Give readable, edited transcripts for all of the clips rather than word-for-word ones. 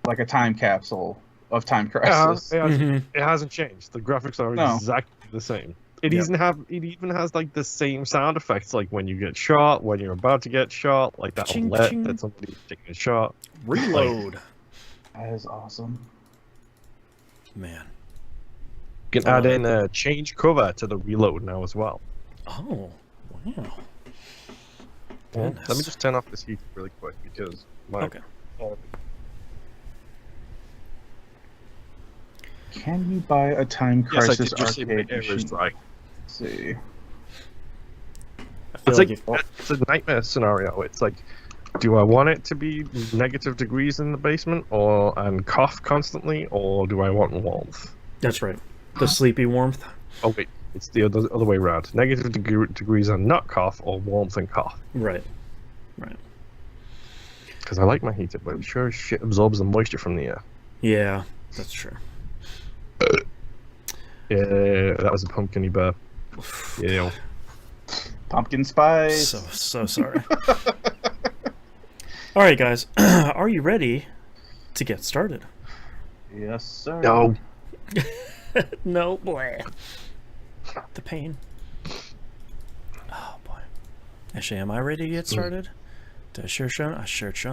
like a time capsule of Time Yeah, Crisis. it hasn't changed. The graphics are No. exactly the same. Yep. It even has like the same sound effects, like when you get shot, when you're about to get shot, like that Ching alert ching. that somebody's taking a shot. Reload. That is awesome. Man. You can I add love in a change cover to the reload now as well. Oh, wow. Let me Goodness. just turn off this heat really quick because my Okay. Can you buy a Time Yes, I Crisis did just see my arcade air is machine? dry. Let's see. I feel It's like like it's a nightmare scenario. It's like, do I want it to be negative degrees in the basement or and cough constantly, or do I want warmth? that's right. The sleepy warmth. Oh wait, it's the other way around. Negative degrees and not cough, or warmth and cough. Right. Right. Because I like my heater, but it sure as shit absorbs the moisture from the air. Yeah, that's true. Yeah, that was a pumpkin-y burp. Yeah. Pumpkin spice. So sorry. All right, guys. Are you ready to get started? Yes, sir. No. No, boy. The pain. Oh, boy. Actually, am I ready to get started? Did I share show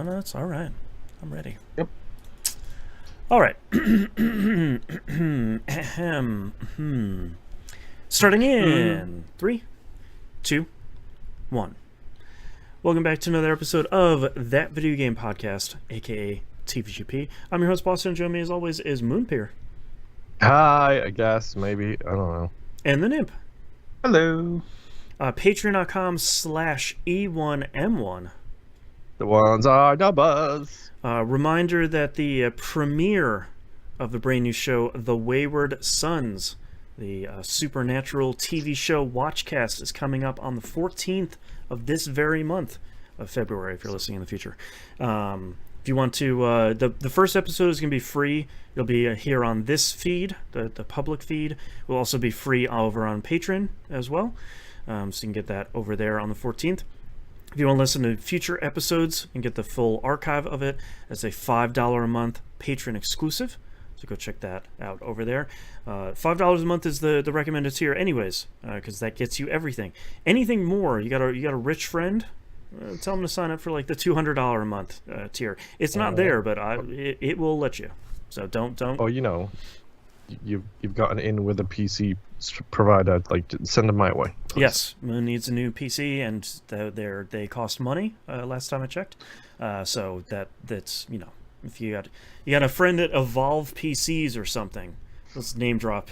notes? All right. I'm ready. Yep. All right. Starting in 3, 2, 1. Welcome back to another episode of That Video Game Podcast, aka TVGP. I'm your host, Boston, and joining me as always is Moonpeer. Hi, I guess, maybe. I don't know. And the Nimp. Hello. Patreon.com/E1M1. The ones are numbers. Reminder that the premiere of the brand new show, The Wayward Sons, the supernatural TV show Watchcast, is coming up on the 14th of this very month of February, if you're listening in the future. If you want to, the first episode is going to be free. It'll be here on this feed, the public feed. It will also be free over on Patreon as well. So you can get that over there on the 14th. If you want to listen to future episodes and get the full archive of it, it's a $5 a month patron exclusive. So go check that out over there. $5 a month is the recommended tier anyways, because that gets you everything. Anything more, you got a rich friend, tell them to sign up for like the $200 a month tier. It's not there, but it will let you. So don't. Oh, you know, you've gotten in with a PC provider. Like, send them my way, please. Yes, Moon needs a new PC, and they cost money. Last time I checked, so that's if you got a friend at Evolve PCs or something, let's name drop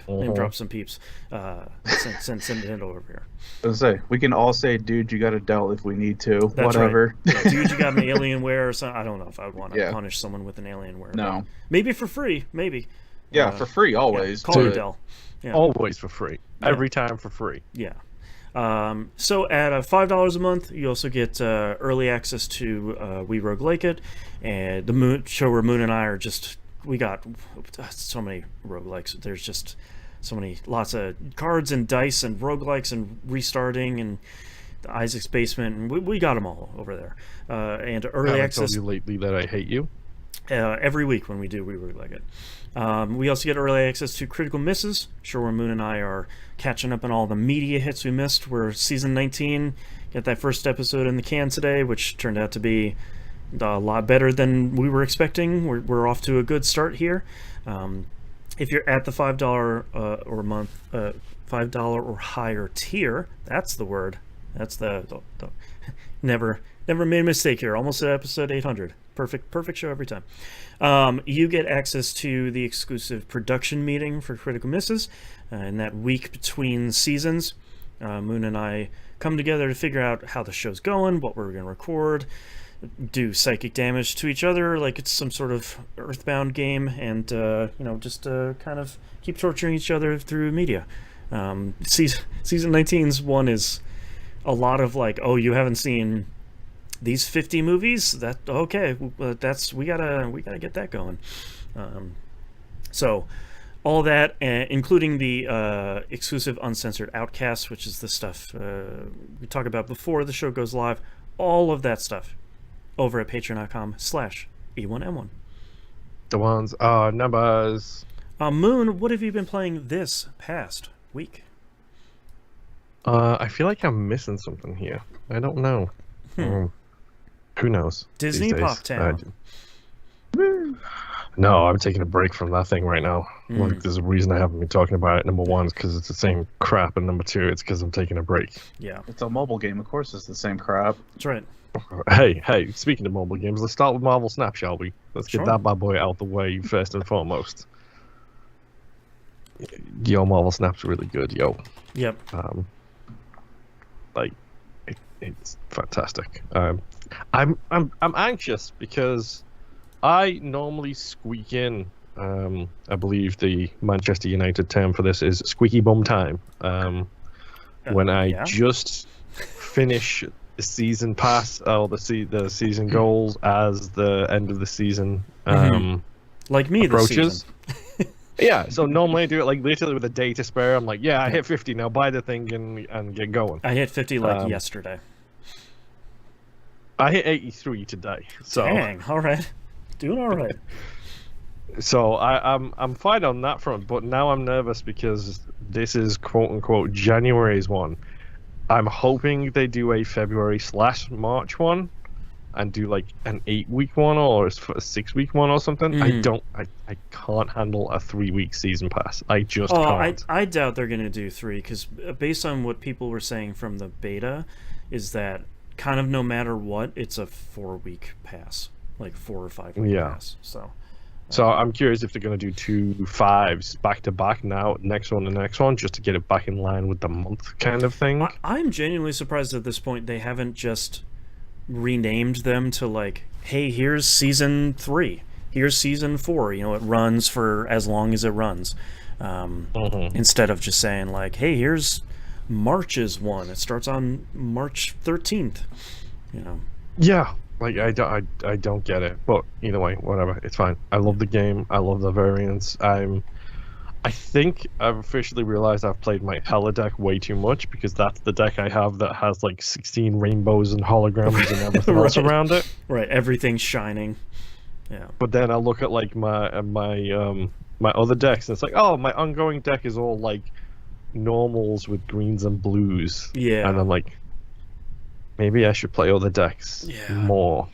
some peeps. Send it over here. Let's say we can all say, "Dude, you got a Dell" if we need to. That's Whatever. Right. Yeah, dude, you got an Alienware or something. I don't know if I would want to punish someone with an Alienware. No. Maybe for free. Maybe. Yeah, for free always. Call it but- Dell. Yeah. Always for free. Every time for free. Yeah. So at $5 a month, you also get early access to We Rogue Like It, and the show where Moon and I are we got so many roguelikes. There's just lots of cards and dice and roguelikes and restarting and the Isaac's Basement, and we got them all over there. And early I access. told you lately that I hate you. Every week when we do We Rogue Like It. We also get early access to Critical Misses, show where Moon and I are catching up on all the media hits we missed. We're season 19, get that first episode in the can today, which turned out to be a lot better than we were expecting. We're off to a good start here. If you're at the $5 or month, $5 or higher tier, that's the word. That's the never made a mistake here. Almost at episode 800. Perfect show every time. You get access to the exclusive production meeting for Critical Misses. In that week between seasons, Moon and I come together to figure out how the show's going, what we're going to record, do psychic damage to each other like it's some sort of Earthbound game, and just kind of keep torturing each other through media. Season 19's one is a lot of like, oh, you haven't seen these 50 movies? That okay? We gotta get that going. So all that, including the exclusive uncensored Outcasts, which is the stuff we talk about before the show goes live. All of that stuff over at patreon.com/E1M1. The ones are numbers. Moon, what have you been playing this past week? I feel like I'm missing something here. I don't know. Who knows? Disney these days? Poptown. No, I'm taking a break from that thing right now. Mm. Like, there's a reason I haven't been talking about it. Number one is because it's the same crap, and number two, it's because I'm taking a break. Yeah, It's a mobile game, of course. It's the same crap. that's right. Hey, speaking of mobile games, let's start with Marvel Snap, shall we? Let's Sure. get that bad boy out the way first and foremost. Yo, Marvel Snap's really good, yo. Yep. Like, it's fantastic. I'm anxious because I normally squeak in. I believe the Manchester United term for this is squeaky bum time. When I yeah. just finish the season pass or the season goals as the end of the season Like me this approaches. season. Yeah, so normally I do it like literally with a day to spare. I'm like, yeah, I hit 50 now. Buy the thing and get going. I hit 50 like yesterday. I hit 83 today. So Dang, all right. Doing all right. So I'm fine on that front, but now I'm nervous because this is quote unquote January's one. I'm hoping they do a February/March one, and do like an 8-week one or a 6-week one or something. I can't handle a 3-week season pass. I just can't. I doubt they're gonna do 3 because based on what people were saying from the beta, is that kind of no matter what, it's a 4-week pass, like 4 or 5 week pass. So I'm curious if they're going to do 2 5s back to back now, next one and next one, just to get it back in line with the month kind of thing. I'm genuinely surprised at this point they haven't just renamed them to like, hey, here's season 3, here's season 4. You know, it runs for as long as it runs, instead of just saying like, hey, here's March's one. It starts on March 13th. You know. Yeah. Like, I don't get it, but either way, whatever, it's fine. I love the game. I love the variants. I think I've officially realized I've played my Hella deck way too much because that's the deck I have that has like 16 rainbows and holograms and everything else around it. Right, everything's shining. Yeah. But then I look at like my other decks and it's like, oh, my ongoing deck is all like normals with greens and blues. Yeah. And I'm like, maybe I should play other decks more.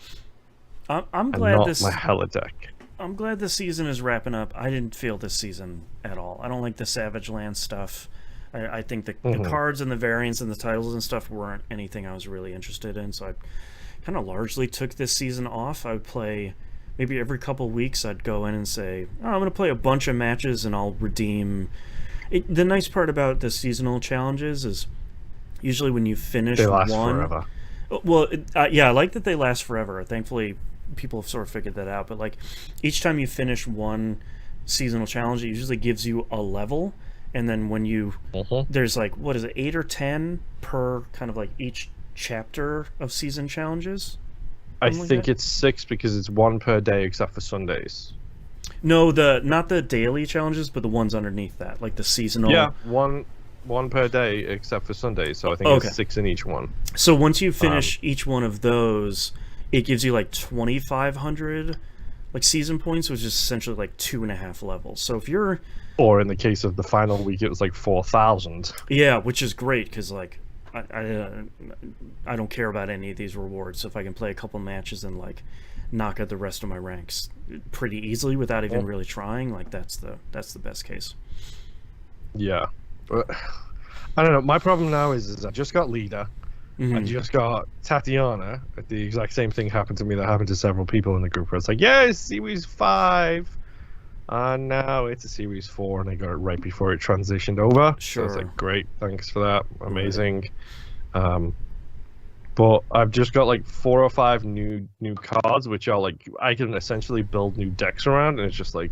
I'm glad not this. my Hella deck. I'm glad this season is wrapping up. I didn't feel this season at all. I don't like the Savage Land stuff. I think the cards and the variants and the titles and stuff weren't anything I was really interested in. So I kind of largely took this season off. I would play maybe every couple weeks. I'd go in and say, oh, I'm going to play a bunch of matches and I'll redeem. The nice part about the seasonal challenges is usually when you finish they last one. forever. Well, yeah, I like that they last forever. Thankfully, people have sort of figured that out. But like, each time you finish one seasonal challenge, it usually gives you a level, and then when you there's like, what is it, 8 or 10 per kind of like each chapter of season challenges. I think it's 6 because it's 1 per day except for Sundays. No, not the daily challenges, but the ones underneath that, like the seasonal. Yeah, one per day except for Sundays, so I think it's 6 in each one. So once you finish each one of those, it gives you like 2,500 like season points, which is essentially like 2.5 levels. So if you're, or in the case of the final week, it was like 4,000. Yeah, which is great because like I don't care about any of these rewards. So if I can play a couple matches and like knock out the rest of my ranks pretty easily without even really trying, like that's the best case. Yeah. I don't know. My problem now is I just got Lita. I just got Tatiana. The exact same thing happened to me that happened to several people in the group where it's like, yes, Series 5. And now it's a Series 4, and I got it right before it transitioned over. Sure. So it's like, great, thanks for that. Amazing. But I've just got like 4 or 5 new cards, which are like, I can essentially build new decks around, and it's just like,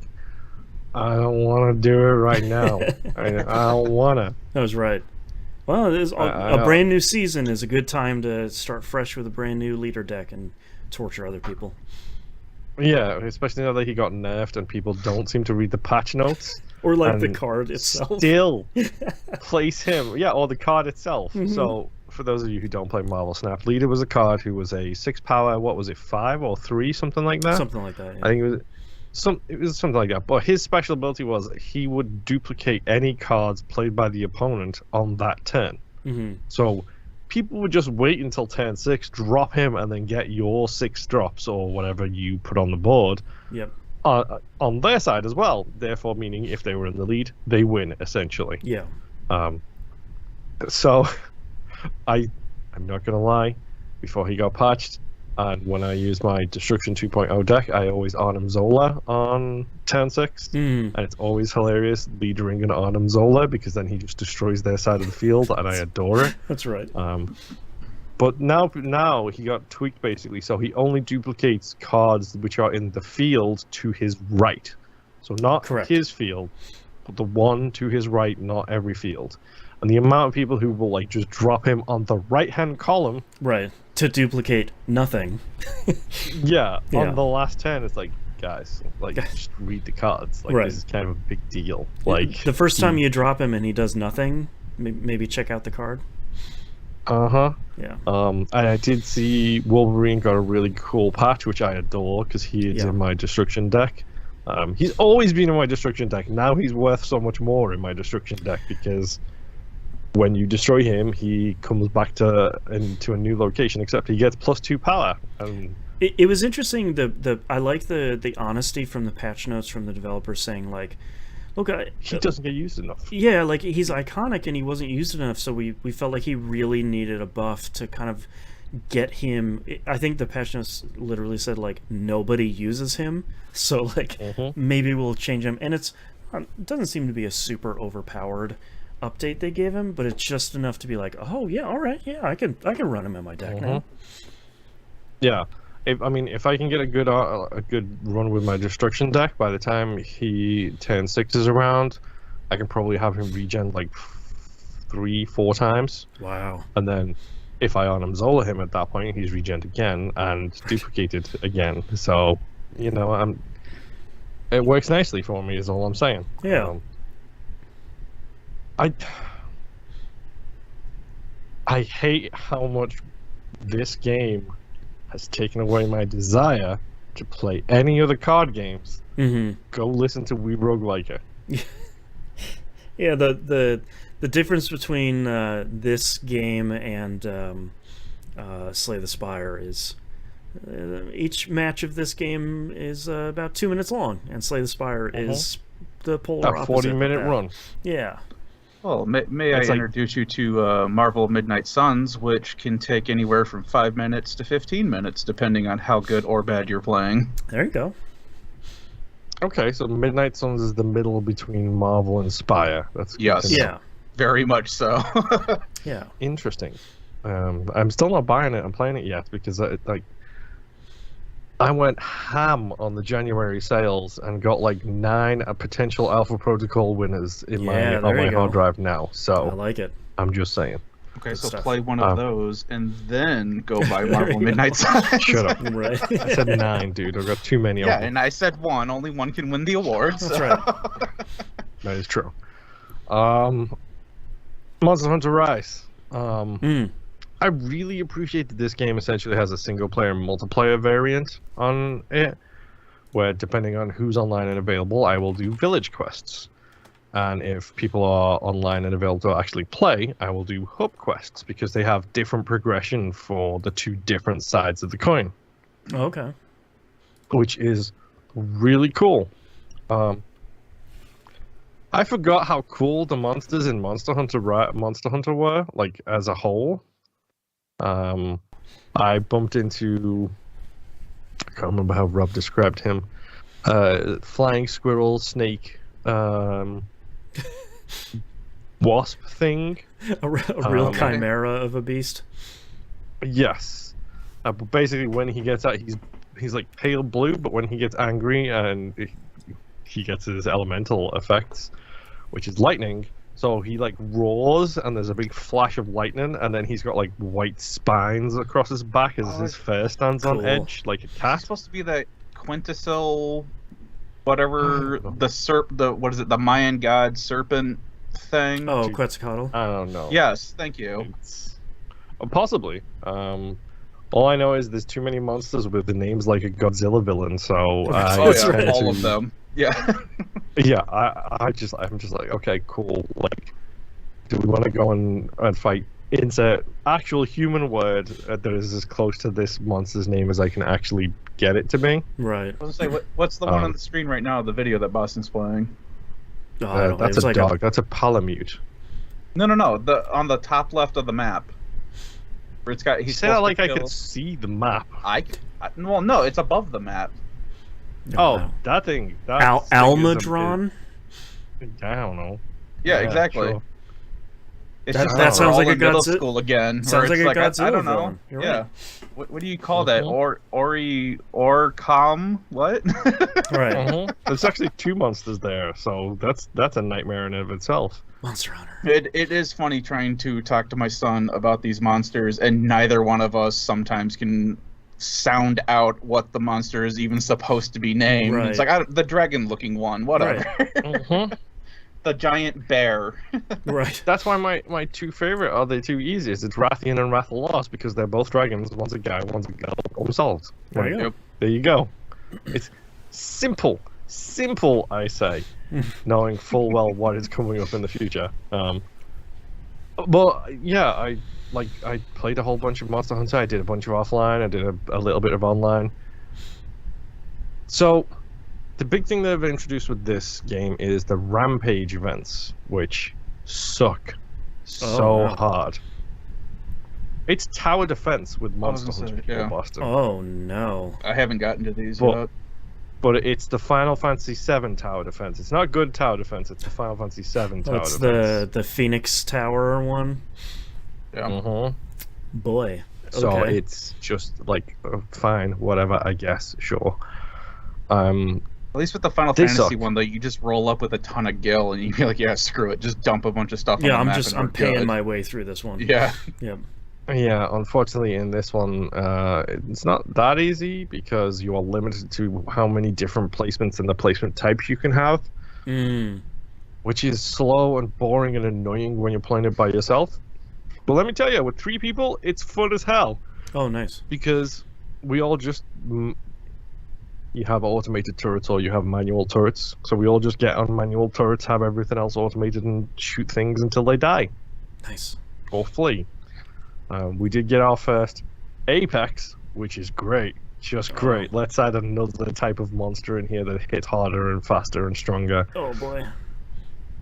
I don't want to do it right now. I don't want to. That was right. Well, it is a brand new season is a good time to start fresh with a brand new leader deck and torture other people. Yeah, especially now that he got nerfed and people don't seem to read the patch notes. Or like the card itself. Still place him. Yeah, or the card itself. So for those of you who don't play Marvel Snap, Leader was a card who was a 6 power, what was it, 5 or 3, something like that? Something like that, yeah. I think it was. It was something like that. But his special ability was he would duplicate any cards played by the opponent on that turn. Mm-hmm. So people would just wait until turn 6, drop him, and then get your 6 drops or whatever you put on the board. Yep. On their side as well. Therefore, meaning if they were in the lead, they win essentially. Yeah. So I'm not gonna lie. Before he got patched, and when I use my Destruction 2.0 deck, I always Arnim Zola on turn 6, and it's always hilarious leadering an Arnim Zola because then he just destroys their side of the field, and I adore it. That's right. But now he got tweaked basically, so he only duplicates cards which are in the field to his right. So not Correct. his field, but the one to his right, not every field. And the amount of people who will like just drop him on the right-hand column, Right. To duplicate nothing. yeah, Yeah. on the last turn, it's like, guys, like just read the cards. Like Right. this is kind of a big deal. Like The first time you drop him and he does nothing, maybe check out the card. Yeah. And I did see Wolverine got a really cool patch, which I adore because he is in my Destruction deck. He's always been in my Destruction deck. Now he's worth so much more in my Destruction deck because when you destroy him, he comes back into a new location. Except he gets +2 power. It was interesting. I like the honesty from the patch notes from the developers saying like, look, he doesn't get used enough. Yeah, like he's iconic and he wasn't used enough, so we felt like he really needed a buff to kind of get him. I think the patch notes literally said like nobody uses him, so like maybe we'll change him. And it doesn't seem to be a super overpowered update they gave him, but it's just enough to be like, oh yeah, all right, yeah, I can run him in my deck now. Yeah. If I can get a good run with my Destruction deck, by the time he turn 6 is around, I can probably have him regen like 3-4 times. Wow. And then if I Arnim Zola him at that point, he's regened again and duplicated again. So, it works nicely for me is all I'm saying. Yeah. I hate how much this game has taken away my desire to play any other card games. Go listen to We Roguelike. Yeah, the difference between this game and Slay the Spire is each match of this game is about 2 minutes long, and Slay the Spire is the polar opposite. A 40-minute run. Yeah. Well, may I introduce you to Marvel Midnight Suns, which can take anywhere from 5 minutes to 15 minutes, depending on how good or bad you're playing. There you go. Okay, so Midnight Suns is the middle between Marvel and Spire. That's yes, yeah, very much so. Yeah, interesting. I'm still not buying it. I'm playing it yet because I went ham on the January sales and got like 9 potential Alpha Protocol winners in my hard drive now. So I like it. I'm just saying. Okay, Good so stuff. play one of those and then go buy Marvel Midnight Suns. Shut up. Right. I said 9, dude. I've got too many of Yeah, them. and I said 1. Only 1 can win the awards. That's right. That is true. Monster Hunter Rise. I really appreciate that this game essentially has a single-player and multiplayer variant on it, where depending on who's online and available, I will do village quests. And if people are online and available to actually play, I will do hub quests, because they have different progression for the 2 different sides of the coin. Okay. Which is really cool. I forgot how cool the monsters in Monster Hunter were, like, as a whole. I bumped into, I can't remember how Rob described him, flying squirrel, snake, wasp thing. A real chimera of a beast. Yes. But basically when he gets out, he's like pale blue, but when he gets angry and he gets his elemental effects, which is lightning, so he like roars and there's a big flash of lightning, and then he's got like white spines across his back as his fur stands on edge like a cat. It's supposed to be the quintessential whatever the Mayan god serpent thing. Oh, Quetzalcoatl. I don't know. Yes, thank you. Possibly. All I know is there's too many monsters with the names like a Godzilla villain, so I Oh tend yeah, all to- of them. Yeah. Yeah, I'm just like, okay, cool. Like, do we want to go and fight? Insert actual human word that is as close to this monster's name as I can actually get it to be. Right. I was gonna say, what's the one on the screen right now? The video that Boston's playing. Oh, I don't know. That's It's a like dog. That's a palamute. No. On the top left of the map. Where it's got. He He's said it supposed like to I kill... could see the map. Well, no, it's above the map. Oh, that thing. That Almadron? I don't know. Yeah, exactly. Sure. It's That- just that we're sounds all like a in middle Godzilla- school again. Sounds where like it's a I Godzilla don't know. villain. You're Yeah. right. What do you call that? Orcom? What? Right. There's actually 2 monsters there, so that's a nightmare in and of itself. Monster Hunter. It is funny trying to talk to my son about these monsters, and neither one of us sometimes can sound out what the monster is even supposed to be named. Right. It's like the dragon-looking one, whatever. The giant bear. Right. That's why my 2 favorite are the 2 easiest. It's Rathian and Rathalos because they're both dragons. One's a guy, one's a girl. Problem solved. There you go. Yep. There you go. It's simple, I say, knowing full well what is coming up in the future. But yeah, I played a whole bunch of Monster Hunter. I did a bunch of offline. I did a little bit of online. So the big thing that they've introduced with this game is the Rampage events, which suck so hard. It's tower defense with Monster Hunter people, Boston. Oh no. I haven't gotten to these yet. But it's the Final Fantasy VII tower defense. It's not good tower defense. It's the Final Fantasy VII tower That's defense. the Phoenix Tower one. Yeah. Boy. So Okay. it's just like fine, whatever. I guess sure. At least with the Final They Fantasy suck. one, though, you just roll up with a ton of gil, and you're like, yeah, screw it, just dump a bunch of stuff. Yeah, on the I'm map and I'm we're paying good. my way through this one. Yeah. Yep. Yeah, unfortunately, in this one, it's not that easy because you are limited to how many different placements and the placement types you can have, which is slow and boring and annoying when you're playing it by yourself. But let me tell you, with 3 people, it's fun as hell Oh, nice. because we all just you have automated turrets or you have manual turrets, so we all just get on manual turrets, have everything else automated, and shoot things until they die Nice. or flee. We did get our first Apex, which is great, just great. Let's add another type of monster in here that hits harder and faster and stronger. Oh boy.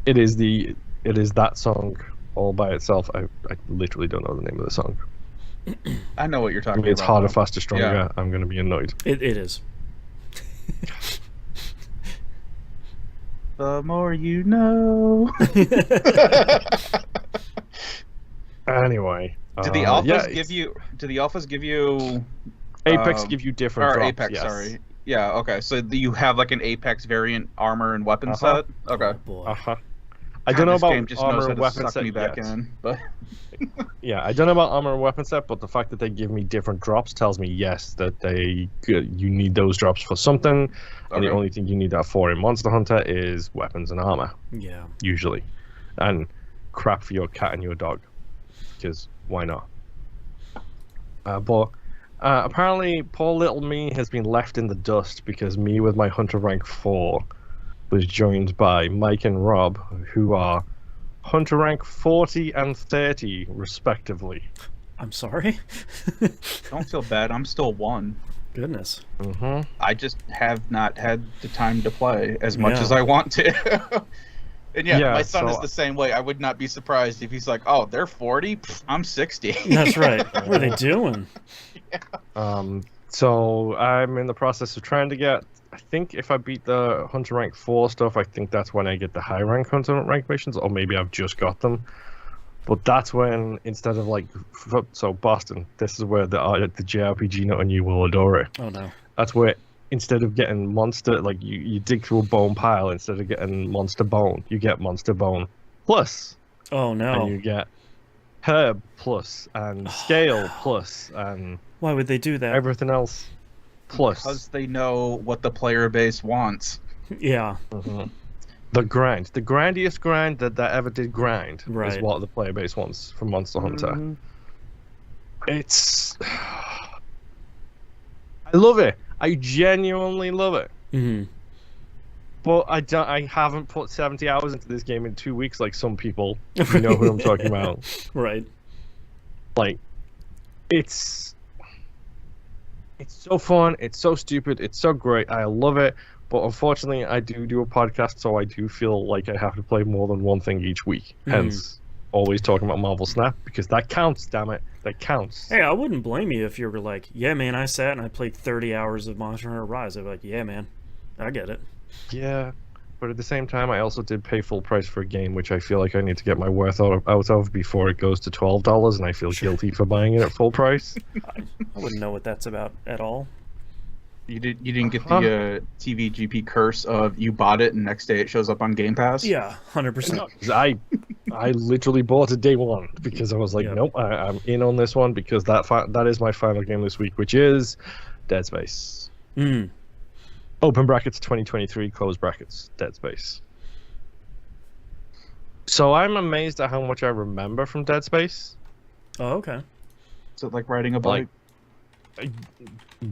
It is that song all by itself. I literally don't know the name of the song. I know what you're talking It's about. harder, though. faster, stronger. Yeah. I'm gonna be annoyed. It is. The more you know. Anyway, Do the alphas give you? Do the alphas give you? Apex give you different Or drops, Apex, yes. sorry. Yeah. Okay. So you have like an Apex variant armor and weapon Uh-huh. set. Okay. Oh boy. Uh-huh. I don't know this about game just knows armor how and to weapon suck set me back yet. in, but Yeah, I don't know about armor and weapon set, but the fact that they give me different drops tells me yes that you need those drops for something, and the Okay. only thing you need that for in Monster Hunter is weapons and armor Yeah. usually, and crap for your cat and your dog, because why not? But apparently, poor little me has been left in the dust because me with my Hunter rank 4 was joined by Mike and Rob, who are Hunter rank 40 and 30 respectively. I'm sorry. don't feel bad. I'm still 1. Goodness. Mm-hmm. I just have not had the time to play as much Yeah. as I want to. And Yeah, my son so- is the same way. I would not be surprised if he's like, "Oh, they're 40. Pfft, I'm 60." That's right. What are they doing? So I'm in the process of trying to get. I think if I beat the Hunter rank 4 stuff, I think that's when I get the high rank Hunter rank missions, or maybe I've just got them. But that's when, instead of like, so Boston, this is where the JRPG nut and you will adore it. Oh no. That's where instead of getting monster, like you dig through a bone pile, instead of getting monster bone, you get monster bone plus, Oh no. and you get herb plus, and scale plus, and Why would they do that? everything else plus. Because they know what the player base wants. Yeah. Mhm. The grindiest grind that ever did grind is Right. what the player base wants from Monster Hunter. Mhm. It's I love it. I genuinely love it. Mm-hmm. But I haven't put 70 hours into this game in 2 weeks like some people. You know who I'm talking about. Right. Like, it's so fun. It's so stupid. It's so great. I love it. But unfortunately, I do a podcast, so I do feel like I have to play more than one thing each week. Hence, always talking about Marvel Snap, because that counts, damn it. That counts. Hey, I wouldn't blame you if you were like, yeah, man, I sat and I played 30 hours of Monster Hunter Rise. I'd be like, yeah, man, I get it. Yeah, but at the same time, I also did pay full price for a game, which I feel like I need to get my worth out of before it goes to $12, and I feel guilty for buying it at full price. I wouldn't know what that's about at all. You didn't get the TVGP curse of you bought it and next day it shows up on Game Pass? Yeah, 100%. I literally bought it day one because I was like, nope, I'm in on this one because that is my final game this week, which is Dead Space. Open brackets 2023, close brackets, Dead Space. So I'm amazed at how much I remember from Dead Space. Oh, okay. Is it like riding a bike?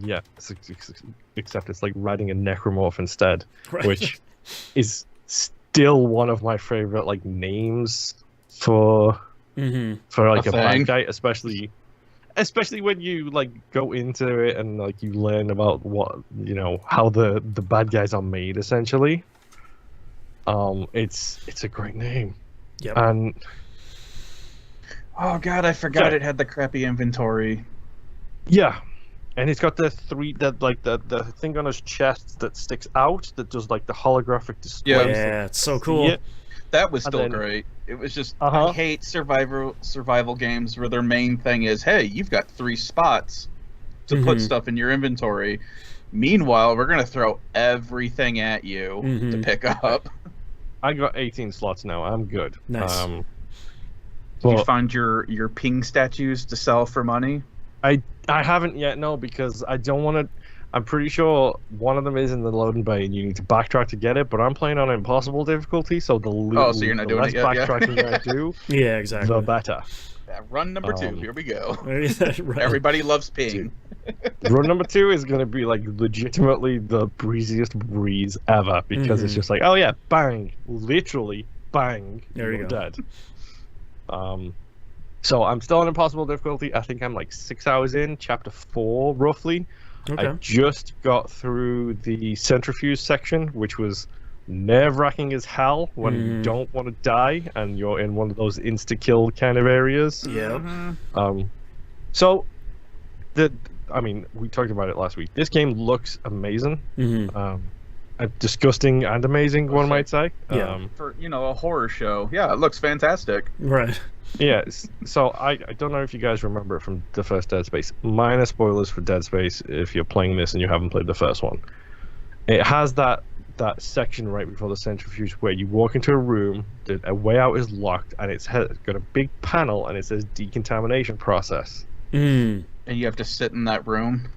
Yeah, except it's like riding a necromorph instead, right. Which is still one of my favorite like names for like a bad guy, especially when you like go into it and like you learn about what how the bad guys are made essentially. It's a great name. Yep. And oh god, I forgot it had the crappy inventory. Yeah. And it's got the thing on his chest that sticks out that does like the holographic display. Yeah, it's so cool. That was still great. It was just I hate survival games where their main thing is, hey, you've got 3 spots to put stuff in your inventory. Meanwhile, we're gonna throw everything at you to pick up. I got 18 slots now. I'm good. Nice. Did you find your ping statues to sell for money? I haven't yet, no, because I don't want to. I'm pretty sure one of them is in the loading bay, and you need to backtrack to get it. But I'm playing on impossible difficulty, so the so you're not doing less it yet, backtracking I do, yeah, exactly, the better. Run number 2. Here we go. Right. Everybody loves ping. Run number 2 is going to be like legitimately the breeziest breeze ever because it's just like, oh yeah, bang, literally bang, there you go, dead. So I'm still on impossible difficulty. I think I'm like 6 hours in, chapter 4 roughly. Okay. I just got through the centrifuge section, which was nerve-wracking as hell when you don't want to die and you're in one of those insta-kill kind of areas. Yeah. So we talked about it last week. This game looks amazing. Disgusting and amazing, one might say. Yeah. For a horror show, yeah, it looks fantastic. Right. Yeah, so I don't know if you guys remember it from the first Dead Space. Minor spoilers for Dead Space if you're playing this and you haven't played the first one. It has that section right before the centrifuge where you walk into a room, a way out is locked, and it's got a big panel and it says decontamination process. And you have to sit in that room.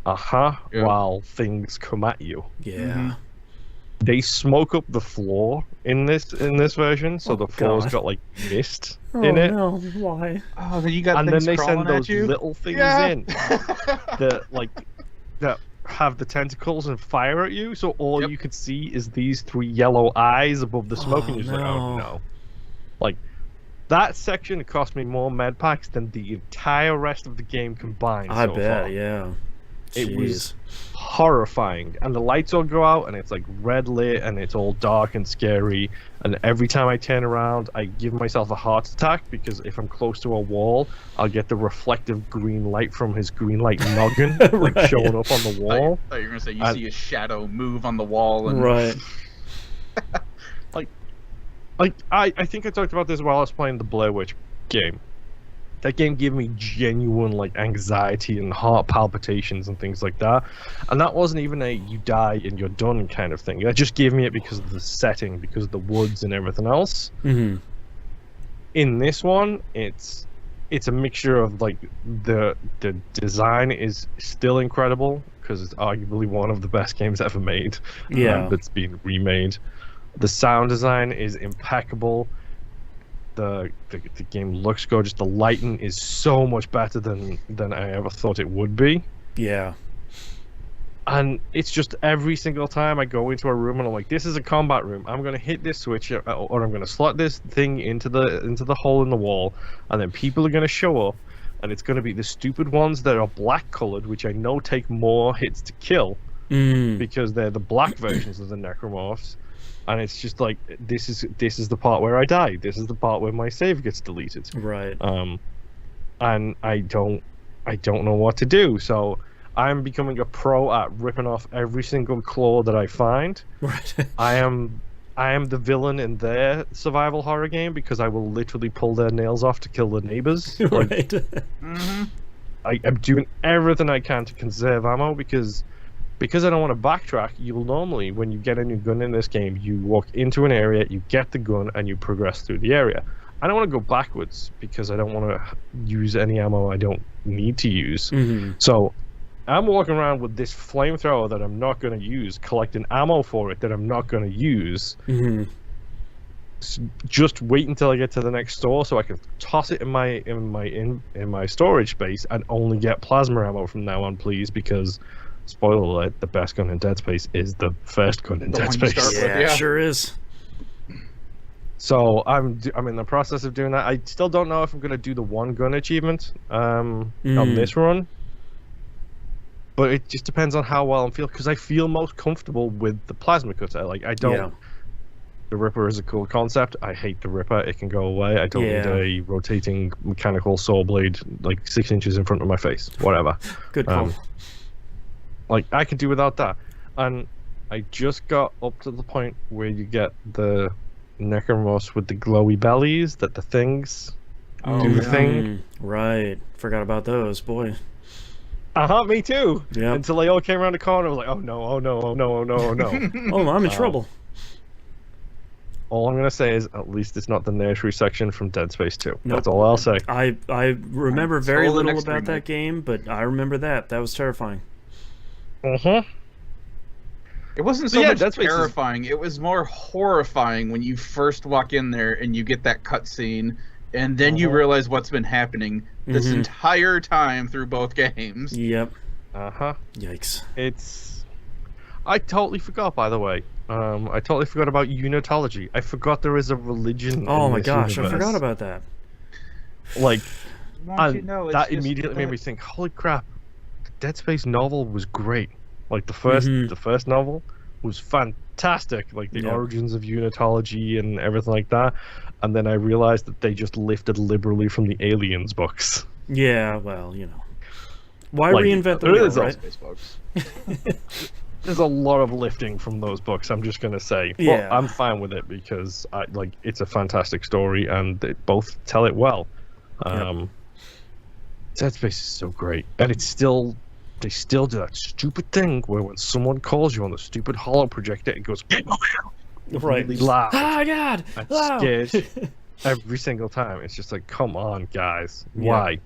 While things come at you. Yeah. They smoke up the floor in this version, so the floor's got like mist in it. Oh no, why? Oh, then you got and things then they crawling send those at you? little things in that have the tentacles and fire at you. So all you could see is these 3 yellow eyes above the smoke, and you're just like, oh no! Like that section cost me more med packs than the entire rest of the game combined. I so bet, far. yeah. It was horrifying, and the lights all go out and it's like red lit and it's all dark and scary, and every time I turn around I give myself a heart attack because if I'm close to a wall I'll get the reflective green light from his green light noggin like showing up on the wall. I thought you were gonna say you see a shadow move on the wall and right. I think I talked about this while I was playing the Blair Witch game. That game gave me genuine like anxiety and heart palpitations and things like that. And that wasn't even a you die and you're done kind of thing. That just gave me it because of the setting, because of the woods and everything else. In this one, it's a mixture of like the design is still incredible because it's arguably one of the best games ever made. That's been remade. The sound design is impeccable. The game looks gorgeous. The lighting is so much better than I ever thought it would be. Yeah. And it's just every single time I go into a room and I'm like, this is a combat room. I'm gonna hit this switch or I'm gonna slot this thing into the hole in the wall, and then people are gonna show up, and it's gonna be the stupid ones that are black colored, which I know take more hits to kill because they're the black versions of the necromorphs. And it's just like this is the part where I die. This is the part where my save gets deleted. Right. And I don't know what to do. So I'm becoming a pro at ripping off every single claw that I find. Right. I am the villain in their survival horror game because I will literally pull their nails off to kill the neighbors. Right. I'm doing everything I can to conserve ammo because I don't want to backtrack. You'll normally, when you get a new gun in this game, you walk into an area, you get the gun, and you progress through the area. I don't want to go backwards because I don't want to use any ammo I don't need to use. So I'm walking around with this flamethrower that I'm not going to use, collecting ammo for it that I'm not going to use. Just wait until I get to the next store so I can toss it in my storage space and only get plasma ammo from now on, please, because spoiler alert, the best gun in Dead Space is the first gun in Dead Space. Yeah, sure is. So I'm in the process of doing that. I still don't know if I'm going to do the one gun achievement on this run. But it just depends on how well I'm feeling, because I feel most comfortable with the plasma cutter. Like, I don't... Yeah. The Ripper is a cool concept. I hate the Ripper. It can go away. I don't need a rotating mechanical saw blade like 6 inches in front of my face. Whatever. Good call. Like, I can do without that. And I just got up to the point where you get the necromorphs with the glowy bellies, that the things do the thing. Right. Forgot about those, boy. Me too. Yeah. Until they all came around the corner, I was like, oh no, oh no, oh no, oh no, oh no. Oh, I'm in trouble. All I'm gonna say is, at least it's not the nursery section from Dead Space 2. Nope. That's all I'll say. I remember very little about that game, but I remember that. That was terrifying. It wasn't so much terrifying. It was more horrifying when you first walk in there and you get that cutscene, and then you realize what's been happening this entire time through both games. Yep. Yikes. I totally forgot, by the way. I totally forgot about unitology. I forgot there is a religion. Oh my gosh, universe. I forgot about that. Like, that immediately made me think, holy crap, the Dead Space novel was great. Like, the first novel was fantastic. Like, the origins of unitology and everything like that. And then I realized that they just lifted liberally from the Aliens books. Yeah, well, you know. Why reinvent the wheel, right? Space books. There's a lot of lifting from those books, I'm just gonna say. Yeah. But I'm fine with it because it's a fantastic story and they both tell it well. Dead Space is so great, and they still do that stupid thing where when someone calls you on the stupid holo projector, it goes right, really loud. Oh God, and scares every single time. It's just like, come on, guys, why?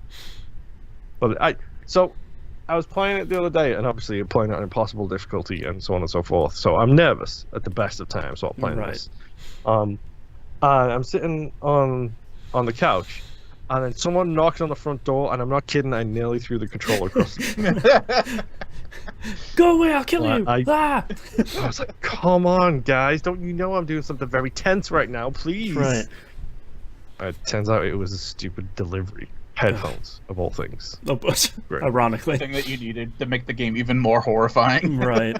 But I was playing it the other day, and obviously playing it on impossible difficulty and so on and so forth. So I'm nervous at the best of times while playing this. I'm sitting on the couch, and then someone knocked on the front door, and I'm not kidding, I nearly threw the controller across. Go away, I'll kill you! I was like, come on, guys, don't you know I'm doing something very tense right now, please? Right. It turns out it was a stupid delivery. Headphones, of all things. Oh, but ironically. The thing that you needed to make the game even more horrifying. Right.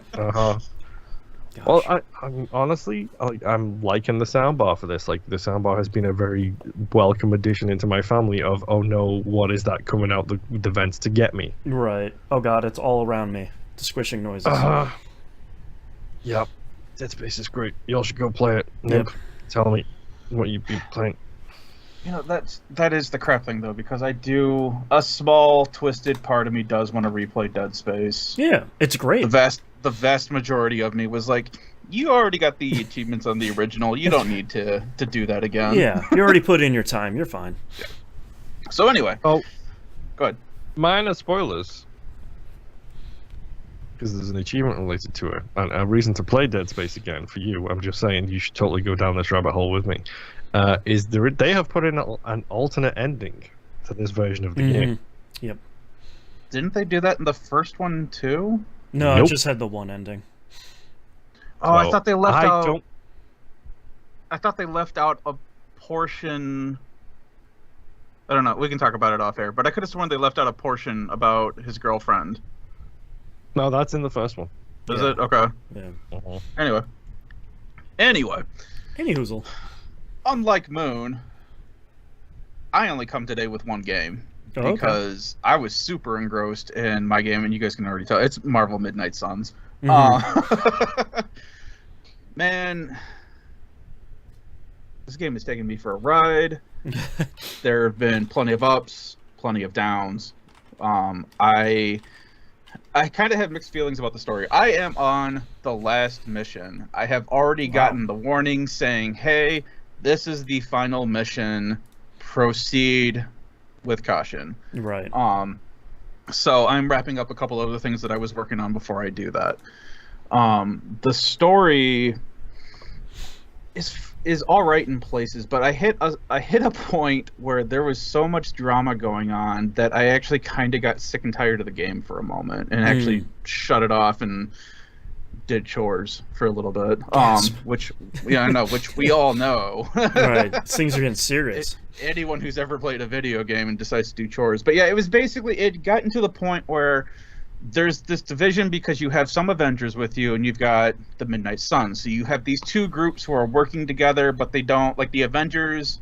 Well, I'm honestly, I'm liking the soundbar for this. Like, the soundbar has been a very welcome addition into my family of, oh no, what is that coming out the vents to get me? Right. Oh god, it's all around me. The squishing noises. Yep. Dead Space is great. Y'all should go play it. Yep. Tell me what you've been playing. You know, that is the crap thing, though, because a small, twisted part of me does want to replay Dead Space. Yeah, it's great. The vast majority of me was like, you already got the achievements on the original, you don't need to do that again. Yeah, you already put in your time, you're fine. Yeah. So anyway, go ahead. Minor spoilers, because there's an achievement related to it, and a reason to play Dead Space again for you. I'm just saying, you should totally go down this rabbit hole with me. They have put in an alternate ending to this version of the game. Yep. Didn't they do that in the first one too? No, Nope. I just had the one ending. Oh, I thought they left out. Don't... I thought they left out a portion. I don't know. We can talk about it off air, but I could have sworn they left out a portion about his girlfriend. No, that's in the first one. Is it? Okay. Yeah. Anyway. Any hoozle. Unlike Moon, I only come today with one game. Oh, because I was super engrossed in my game, and you guys can already tell. It's Marvel Midnight Suns. Man, this game has taken me for a ride. There have been plenty of ups, plenty of downs. I kind of have mixed feelings about the story. I am on the last mission. I have already gotten the warning saying, hey, this is the final mission. Proceed with caution. Right. So I'm wrapping up a couple other things that I was working on before I do that. The story is all right in places, but I hit a point where there was so much drama going on that I actually kind of got sick and tired of the game for a moment and actually shut it off and did chores for a little bit. Which we all know. Right. Things are getting serious. Anyone who's ever played a video game and decides to do chores. But yeah, it gotten to the point where there's this division because you have some Avengers with you and you've got the Midnight Suns. So you have these two groups who are working together, but they don't, like, the Avengers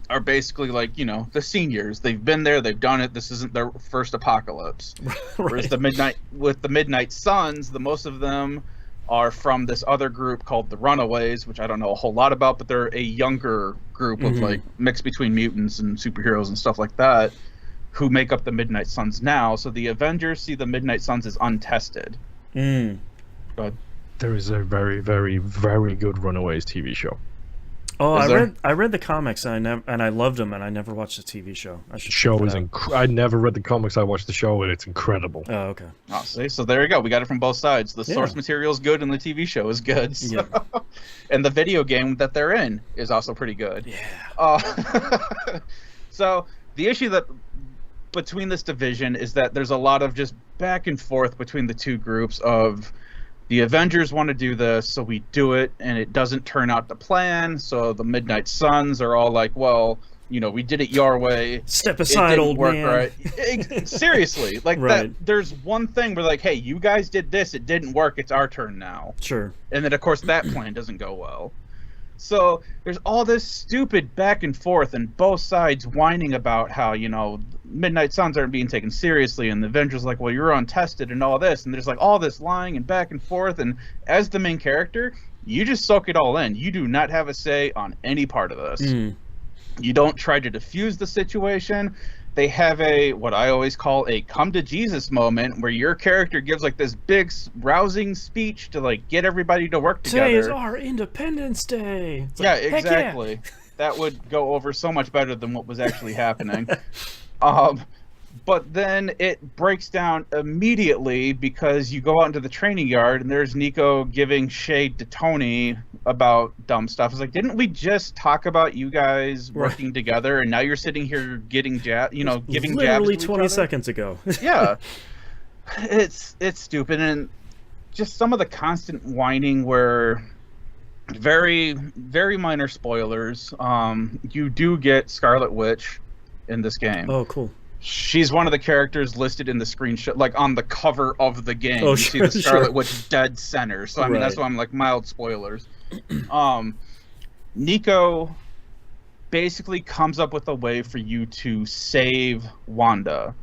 are basically like, the seniors. They've been there, they've done it. This isn't their first apocalypse. Right. Whereas the Midnight Suns, the most of them are from this other group called the Runaways, which I don't know a whole lot about, but they're a younger group of like mixed between mutants and superheroes and stuff like that, who make up the Midnight Suns now. So the Avengers see the Midnight Suns as untested. But there is a very, very, very good Runaways TV show. Oh, I read the comics and I loved them, and I never watched the TV show. I never read the comics. I watched the show, and it's incredible. Oh, okay. Oh, see, so there you go. We got it from both sides. The source material is good, and the TV show is good. So. Yeah. And the video game that they're in is also pretty good. Yeah. So the issue that between this division is that there's a lot of just back and forth between the two groups of. The Avengers want to do this, so we do it, and it doesn't turn out to plan. So the Midnight Suns are all like, well, we did it your way. Step aside, old man. Right? Seriously. Like, that. There's one thing where, like, hey, you guys did this. It didn't work. It's our turn now. Sure. And then, of course, that plan doesn't go well. So there's all this stupid back and forth, and both sides whining about how, Midnight Suns aren't being taken seriously, and the Avengers like, well, you're untested and all this, and there's like all this lying and back and forth, and as the main character, you just soak it all in. You do not have a say on any part of this. You don't try to diffuse the situation. They have what I always call a come to Jesus moment where your character gives like this big rousing speech to like get everybody to work together. Today is our Independence Day. It's yeah, exactly. Yeah. That would go over so much better than what was actually happening. But then it breaks down immediately because you go out into the training yard and there's Nico giving shade to Tony about dumb stuff. It's like, didn't we just talk about you guys working together, and now you're sitting here getting giving literally jabs to 20 seconds ago. Yeah, it's stupid, and just some of the constant whining where. Very, very minor spoilers. You do get Scarlet Witch in this game. Oh, cool. She's one of the characters listed in the screenshot, like on the cover of the game. Oh, you see the Scarlet Witch dead center. So I mean, that's why I'm like mild spoilers. Nico basically comes up with a way for you to save Wanda,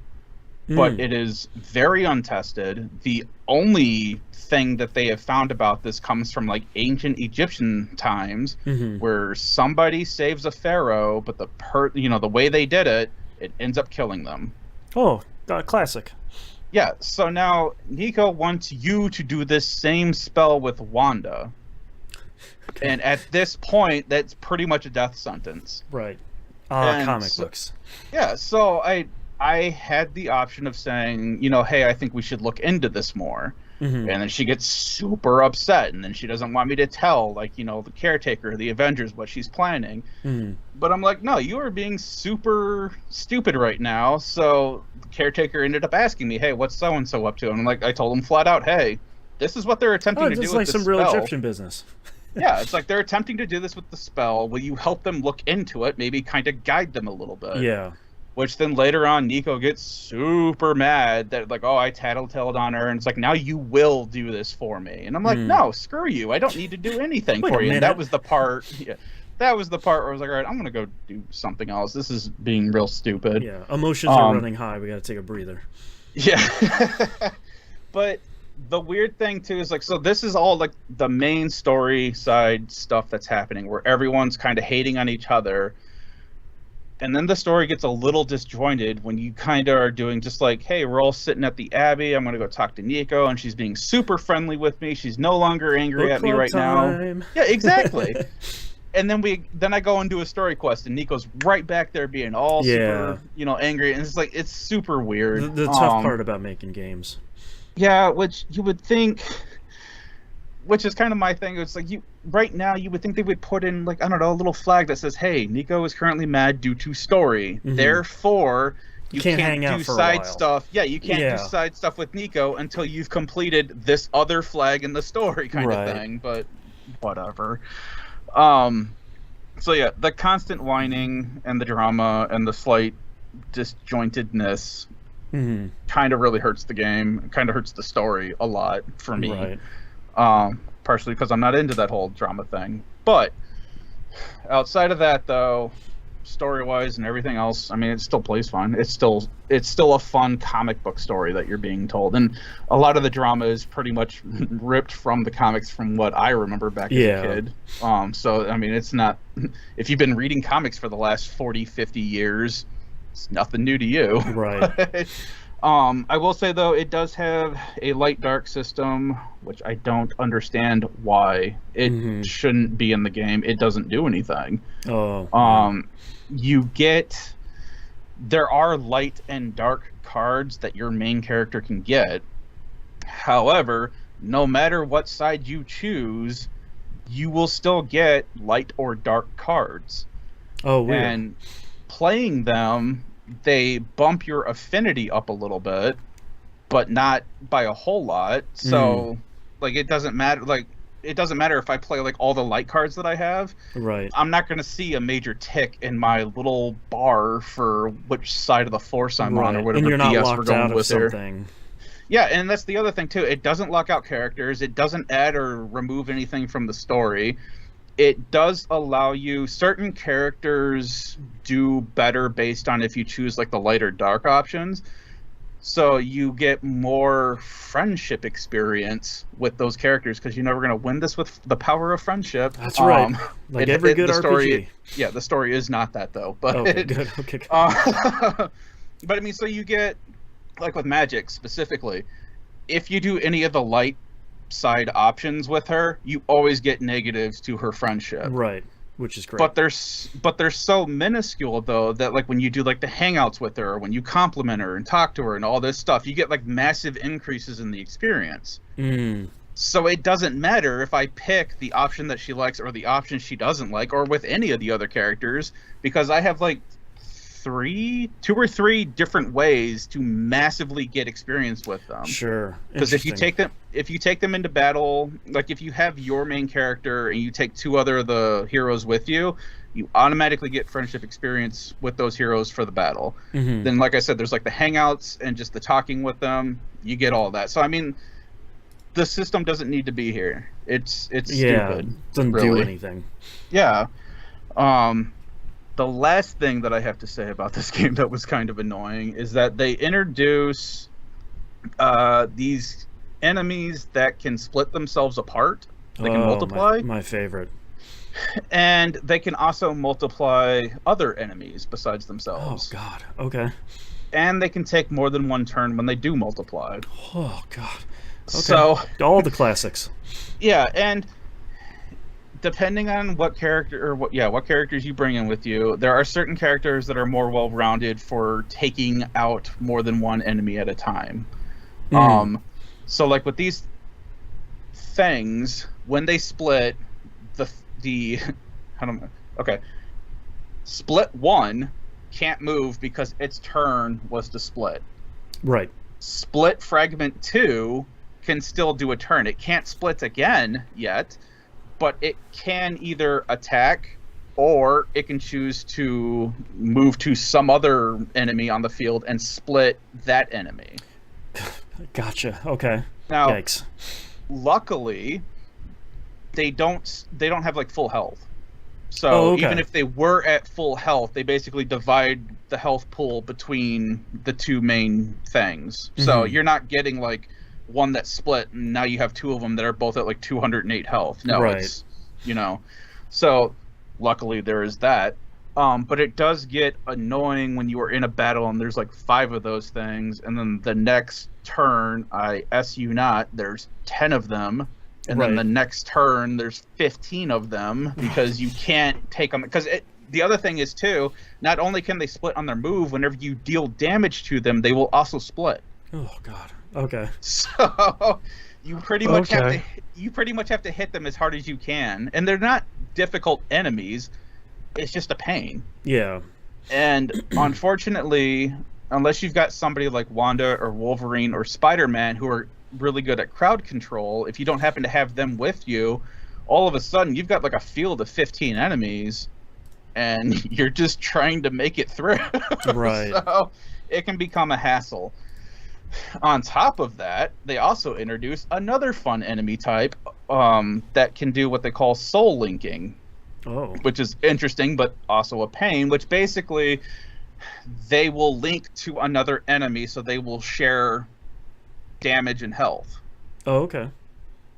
but it is very untested. The only thing that they have found about this comes from like ancient Egyptian times, where somebody saves a pharaoh, but the way they did it, it ends up killing them. Oh, classic. Yeah, so now Nico wants you to do this same spell with Wanda. Okay. And at this point, that's pretty much a death sentence. Right. Comic books. Yeah, so I had the option of saying, hey, I think we should look into this more. And then she gets super upset, and then she doesn't want me to tell, like, you know, the caretaker, the Avengers, what she's planning. But I'm like, no, you are being super stupid right now. So the caretaker ended up asking me, hey, what's so-and-so up to? And I'm like, I told him flat out, hey, this is what they're attempting to do with like this some real Egyptian business. Yeah, it's like they're attempting to do this with the spell. Will you help them look into it? Maybe kind of guide them a little bit. Yeah. Which then later on, Nico gets super mad that, like, oh, I tattletaled on her, and it's like, now you will do this for me. And I'm like, no, screw you. I don't need to do anything for you. And that was the part. Yeah, that was the part where I was like, all right, I'm gonna go do something else. This is being real stupid. Yeah, emotions are running high. We got to take a breather. Yeah. But the weird thing too is, like, so this is all like the main story side stuff that's happening, where everyone's kind of hating on each other. And then the story gets a little disjointed when you kind of are doing just like, hey, we're all sitting at the Abbey. I'm going to go talk to Nico, and she's being super friendly with me. She's no longer angry at me right now. Yeah, exactly. And then I go and do a story quest, and Nico's right back there being all super, you know, angry. And it's like, it's super weird. The tough part about making games. Yeah, which you would think... Which is kind of my thing. It's like, right now you would think they would put in, like, I don't know, a little flag that says, hey, Nico is currently mad due to story. Therefore, you can't hang out for side stuff. Yeah, you can't do side stuff with Nico until you've completed this other flag in the story kind of thing. But whatever. So yeah, the constant whining and the drama and the slight disjointedness kind of really hurts the game. It kind of hurts the story a lot for me. Right. Partially because I'm not into that whole drama thing. But outside of that, though, story-wise and everything else, I mean, it still plays fun. It's still a fun comic book story that you're being told. And a lot of the drama is pretty much ripped from the comics from what I remember back as a kid. So, I mean, it's not... If you've been reading comics for the last 40, 50 years, it's nothing new to you. Right. I will say, though, it does have a light-dark system, which I don't understand why. It shouldn't be in the game. It doesn't do anything. There are light and dark cards that your main character can get. However, no matter what side you choose, you will still get light or dark cards. Oh, weird. And playing them... they bump your affinity up a little bit, but not by a whole lot. So, like, it doesn't matter. Like, it doesn't matter if I play, like, all the light cards that I have. Right. I'm not going to see a major tick in my little bar for which side of the Force I'm on, or whatever and you're not BS locked we're going out with of something. Yeah, and that's the other thing, too. It doesn't lock out characters. It doesn't add or remove anything from the story. It does allow you... certain characters do better based on if you choose, like, the light or dark options. So you get more friendship experience with those characters, because you're never going to win this with the power of friendship. That's right. Like every good RPG. Yeah, the story is not that, though. But okay, good. Okay, good. But, I mean, so you get... like, with magic, specifically, if you do any of the light side options with her, you always get negatives to her friendship. Right, which is great. But they're so minuscule, though, that, like, when you do, like, the hangouts with her, or when you compliment her and talk to her and all this stuff, you get, like, massive increases in the experience. So it doesn't matter if I pick the option that she likes or the option she doesn't like, or with any of the other characters, because I have, like, two or three different ways to massively get experience with them. Sure. Because if you take them into battle, like if you have your main character and you take two other of the heroes with you, you automatically get friendship experience with those heroes for the battle. Then, like I said, there's like the hangouts and just the talking with them. You get all that. So I mean, the system doesn't need to be here. It's stupid. It doesn't do anything. Yeah. The last thing that I have to say about this game that was kind of annoying is that they introduce these enemies that can split themselves apart. They can multiply. My favorite. And they can also multiply other enemies besides themselves. Oh, God. Okay. And they can take more than one turn when they do multiply. Oh, God. Okay. So all the classics. Yeah, and... depending on what characters you bring in with you, there are certain characters that are more well-rounded for taking out more than one enemy at a time. So like with these things, when they split, the okay, split 1 can't move because its turn was to split. Right. Split fragment 2 can still do a turn. It can't split again yet, but it can either attack or it can choose to move to some other enemy on the field and split that enemy. Gotcha. Okay. Now, yikes. Luckily, they don't have like full health. So even if they were at full health, they basically divide the health pool between the two main things. Mm-hmm. So you're not getting like one that split and now you have 2 of them that are both at like 208 health. No, right. It's, so luckily there is that. But it does get annoying when you are in a battle and there's like 5 of those things, and then the next turn, there's 10 of them, and then the next turn there's 15 of them because you can't take them. Because the other thing is too, not only can they split on their move, whenever you deal damage to them, they will also split. Oh God. Okay. So you pretty much have to hit them as hard as you can, and they're not difficult enemies. It's just a pain. Yeah. And unfortunately, unless you've got somebody like Wanda or Wolverine or Spider-Man who are really good at crowd control, if you don't happen to have them with you, all of a sudden you've got like a field of 15 enemies and you're just trying to make it through. Right. So it can become a hassle. On top of that, they also introduce another fun enemy type that can do what they call soul linking. Oh. Which is interesting, but also a pain, which basically they will link to another enemy, so they will share damage and health. Oh, okay.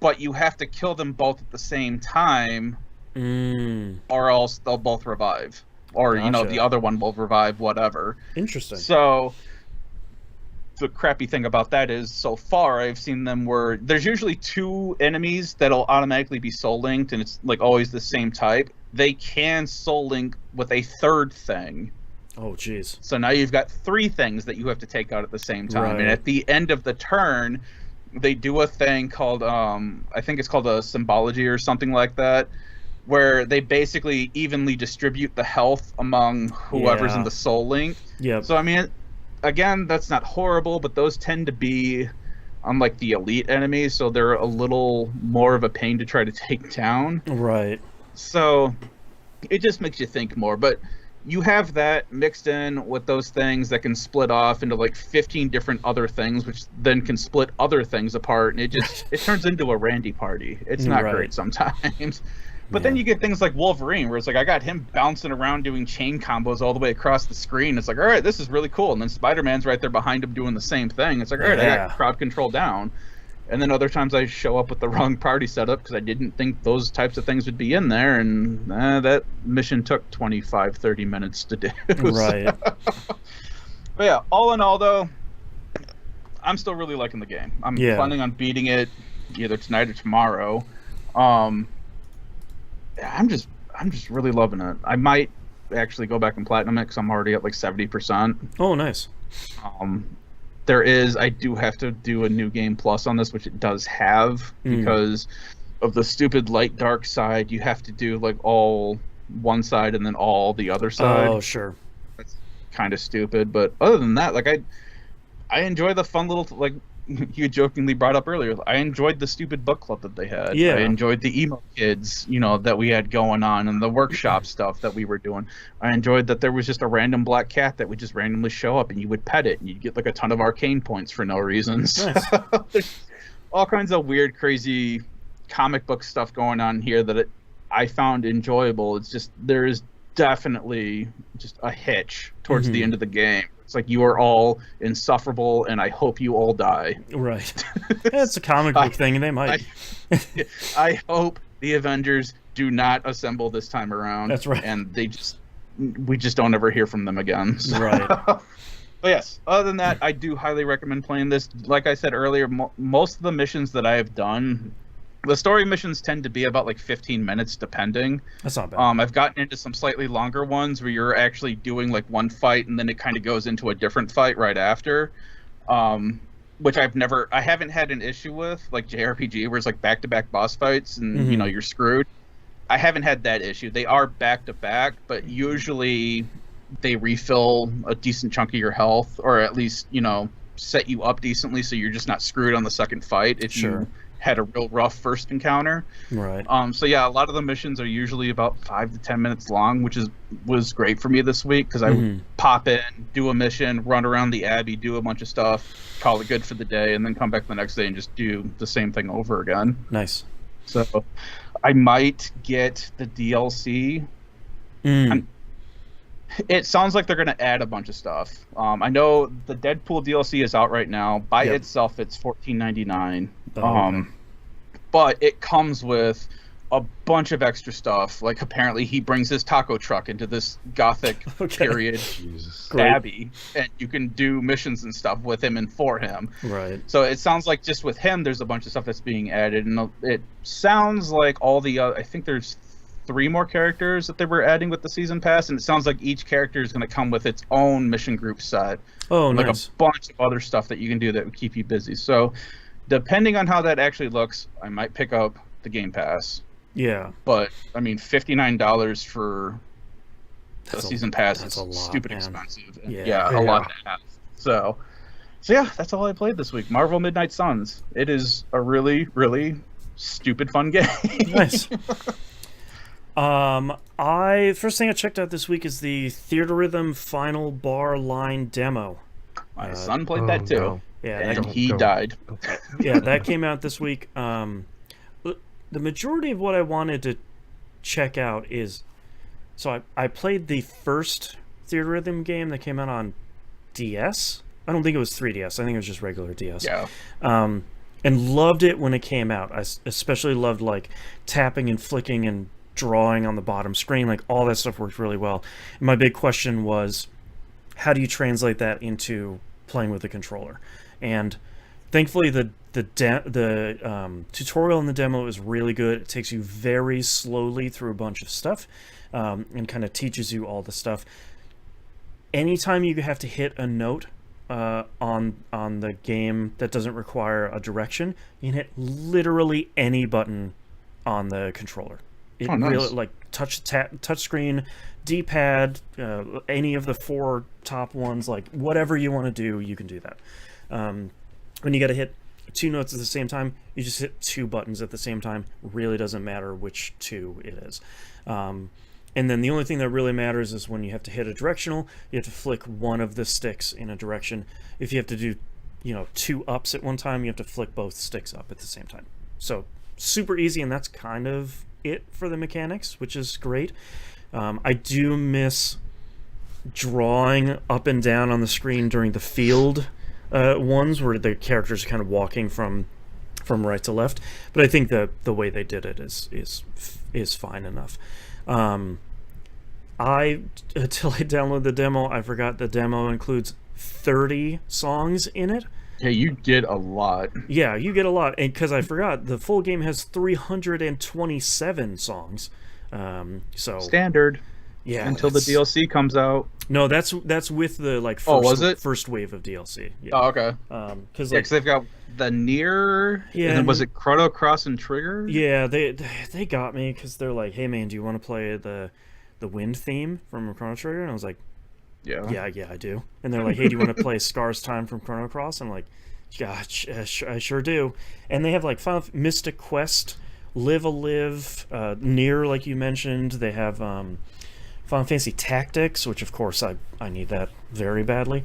But you have to kill them both at the same time, or else they'll both revive. Or, Gotcha. The other one will revive, whatever. Interesting. So the crappy thing about that is, so far I've seen them where there's usually 2 enemies that'll automatically be soul linked, and it's like always the same type. They can soul link with a 3rd thing. Oh, jeez. So now you've got 3 things that you have to take out at the same time. Right. And at the end of the turn, they do a thing called, I think it's called a symbology or something like that, where they basically evenly distribute the health among whoever's in the soul link. Yeah. So, I mean, again, that's not horrible, but those tend to be unlike the elite enemies, so they're a little more of a pain to try to take down. Right. So it just makes you think more. But you have that mixed in with those things that can split off into like 15 different other things, which then can split other things apart, and it turns into a Randy party. It's not great sometimes. But then you get things like Wolverine, where it's like, I got him bouncing around doing chain combos all the way across the screen. It's like, all right, this is really cool. And then Spider-Man's right there behind him doing the same thing. It's like, all right, I got crowd control down. And then other times I show up with the wrong party setup because I didn't think those types of things would be in there. And that mission took 25, 30 minutes to do. Right. But yeah, all in all, though, I'm still really liking the game. I'm planning on beating it either tonight or tomorrow. I'm just really loving it. I might actually go back and platinum it because I'm already at like 70%. Oh, nice. I do have to do a new game plus on this, which it does have because of the stupid light dark side. You have to do like all one side and then all the other side. Oh, sure. That's kind of stupid, but other than that, like I enjoy the fun little, like you jokingly brought up earlier, I enjoyed the stupid book club that they had. Yeah. I enjoyed the emo kids, that we had going on, and the workshop stuff that we were doing. I enjoyed that there was just a random black cat that would just randomly show up, and you would pet it, and you'd get like a ton of arcane points for no reason. Nice. There's all kinds of weird, crazy comic book stuff going on here that I found enjoyable. It's just, there is definitely just a hitch towards the end of the game. It's like, you are all insufferable, and I hope you all die. Right. It's a comic book thing, and they might. I hope the Avengers do not assemble this time around. That's right. And we just don't ever hear from them again. So. Right. But yes, other than that, I do highly recommend playing this. Like I said earlier, most of the missions that I have done, the story missions tend to be about like 15 minutes depending. That's not bad. I've gotten into some slightly longer ones where you're actually doing like one fight and then it kind of goes into a different fight right after. which I haven't had an issue with, like JRPG, where it's like back-to-back boss fights and, you're screwed. I haven't had that issue. They are back-to-back, but usually they refill a decent chunk of your health, or at least, set you up decently so you're just not screwed on the second fight if you had a real rough first encounter. Right. So yeah, a lot of the missions are usually about 5 to 10 minutes long, which was great for me this week, because I would pop in, do a mission, run around the Abbey, do a bunch of stuff, call it good for the day, and then come back the next day and just do the same thing over again. Nice. So I might get the DLC. It sounds like they're going to add a bunch of stuff. I know the Deadpool DLC is out right now. By itself, it's $14.99. But it comes with a bunch of extra stuff. Like, apparently he brings his taco truck into this gothic period abbey, and you can do missions and stuff with him and for him. Right. So it sounds like just with him, there's a bunch of stuff that's being added, and it sounds like all the I think there's 3 more characters that they were adding with the season pass, and it sounds like each character is going to come with its own mission group set. Oh, like nice. a bunch of other stuff that you can do that would keep you busy. So depending on how that actually looks, I might pick up the Game Pass. Yeah. But I mean, $59 for the season pass is stupid man. expensive. And a lot to have. So yeah, that's all I played this week. Marvel Midnight Suns. It is a really, really stupid fun game. Nice. First thing I checked out this week is the Theatrhythm Final Bar Line demo. My son played that too. No. Yeah, and he died. Yeah, that came out this week. The majority of what I wanted to check out is, so I played the first Theatrhythm game that came out on DS. I don't think it was 3DS. I think it was just regular DS. Yeah. And loved it when it came out. I especially loved like tapping and flicking and drawing on the bottom screen. Like all that stuff worked really well. And my big question was, how do you translate that into playing with a controller? And thankfully the tutorial in the demo is really good. It takes you very slowly through a bunch of stuff, and kind of teaches you all the stuff. Anytime you have to hit a note on the game that doesn't require a direction, you can hit literally any button on the controller. It nice. Really, like touch screen, D-pad, any of the 4 top ones, like whatever you want to do, you can do that. When you got to hit 2 notes at the same time, you just hit 2 buttons at the same time. Really doesn't matter which 2 it is. And then the only thing that really matters is when you have to hit a directional, you have to flick one of the sticks in a direction. If you have to do, 2 ups at one time, you have to flick both sticks up at the same time. So super easy, and that's kind of it for the mechanics, which is great. I do miss drawing up and down on the screen during the field ones where the characters are kind of walking from right to left, but I think the way they did it is fine enough. Until I download the demo, I forgot the demo includes 30 songs in it. Yeah, you get a lot. Yeah, you get a lot, and because I forgot, the full game has 327 songs. So standard. Yeah, until the DLC comes out. No, that's with the first wave of DLC. Yeah. Oh, okay. Because they've got the Nier. Yeah. And then was it Chrono Cross and Trigger? Yeah, they got me because they're like, hey man, do you want to play the wind theme from Chrono Trigger? And I was like, yeah, I do. And they're like, hey, do you want to play Scar's Time from Chrono Cross? I'm like, yeah, I sure do. And they have like Final Mystic Quest, Live a Live, Nier, like you mentioned. They have Final Fantasy Tactics, which of course I need that very badly.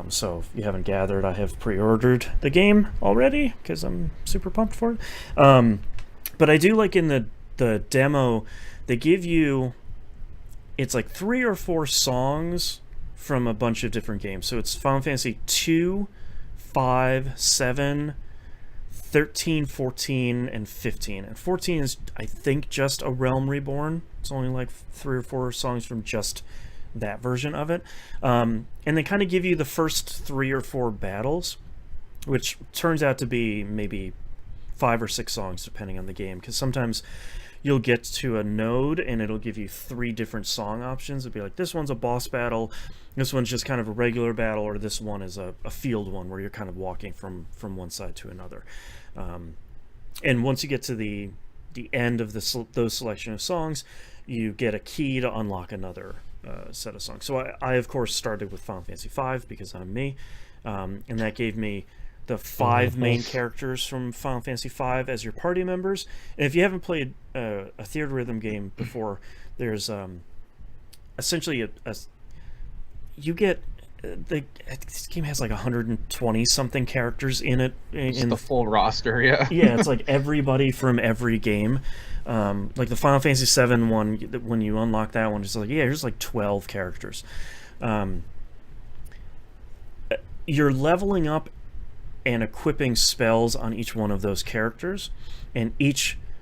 So if you haven't gathered, I have pre-ordered the game already because I'm super pumped for it. But I do like in the demo, they give you, it's like 3 or 4 songs from a bunch of different games. So it's Final Fantasy 2, 5, 7, 13, 14, and 15. And 14 is, I think, just A Realm Reborn. It's only like 3 or 4 songs from just that version of it. And they kind of give you the first 3 or 4 battles, which turns out to be maybe 5 or 6 songs, depending on the game. Because sometimes you'll get to a node and it'll give you 3 different song options. It'll be like, this one's a boss battle, this one's just kind of a regular battle, or this one is a field one where you're kind of walking from one side to another. And once you get to the end of those selection of songs, you get a key to unlock another set of songs. So I of course started with Final Fantasy V because I'm me, and that gave me the 5 main characters from Final Fantasy V as your party members. And if you haven't played a Theatrhythm game before, there's essentially you get this game has like 120 something characters in it. In the full roster, yeah. Yeah, it's like everybody from every game. Like the Final Fantasy VII one, when you unlock that one, it's like, yeah, here's like 12 characters. You're leveling up and equipping spells on each one of those characters, and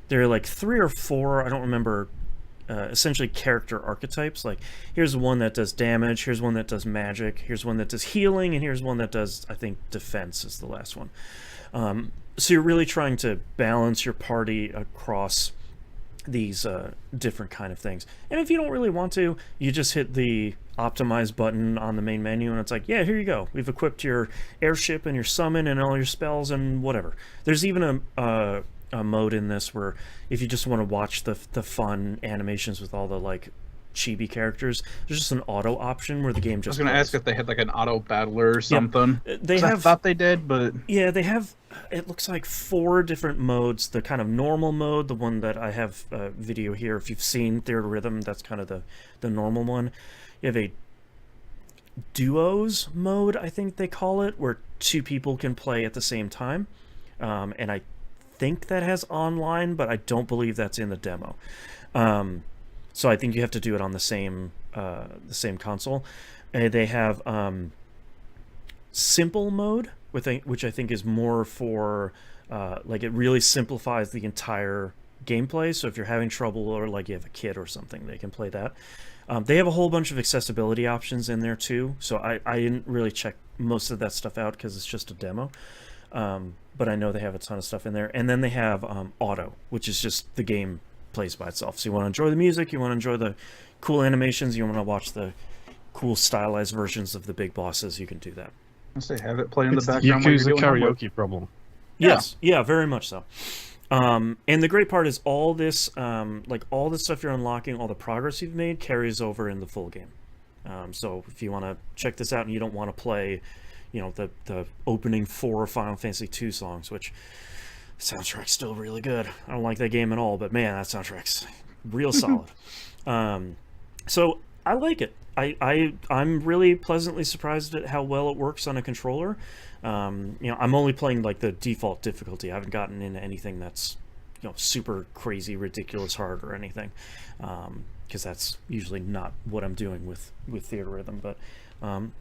there are like 3 or 4, I don't remember, essentially character archetypes. Like, here's one that does damage, here's one that does magic, here's one that does healing, and here's one that does, I think, defense is the last one. So you're really trying to balance your party across these different kind of things. And if you don't really want to, you just hit the optimize button on the main menu, and it's like, yeah, here you go, we've equipped your airship and your summon and all your spells and whatever. There's even a mode in this where if you just want to watch the fun animations with all the like chibi characters, there's just an auto option where the game just I was going to ask if they had like an auto battler or something. Yeah, I thought they did, but yeah, they have, it looks like 4 different modes. The kind of normal mode, the one that I have video here, if you've seen Theatrhythm, that's kind of the normal one. You have a duos mode, I think they call it, where 2 people can play at the same time, and I think that has online, but I don't believe that's in the demo. So I think you have to do it on the same console. They have simple mode, which I think is more for like, it really simplifies the entire gameplay. So if you're having trouble, or like you have a kid or something, they can play that. They have a whole bunch of accessibility options in there too. So I didn't really check most of that stuff out because it's just a demo. But I know they have a ton of stuff in there. And then they have auto, which is just the game plays by itself. So you want to enjoy the music, you want to enjoy the cool animations, you want to watch the cool stylized versions of the big bosses, you can do that. They have it play in the background. Yakuza karaoke problem. Yes, yeah, very much so. And the great part is all this, like all the stuff you're unlocking, all the progress you've made carries over in the full game. So if you want to check this out and you don't want to play, you know, the opening 4 Final Fantasy II songs, which soundtrack's still really good. I don't like that game at all, but man, that soundtrack's real solid. So I like it. I'm really pleasantly surprised at how well it works on a controller. You know, I'm only playing like the default difficulty. I haven't gotten into anything that's, you know, super crazy, ridiculous hard or anything, because that's usually not what I'm doing with Theatrhythm. But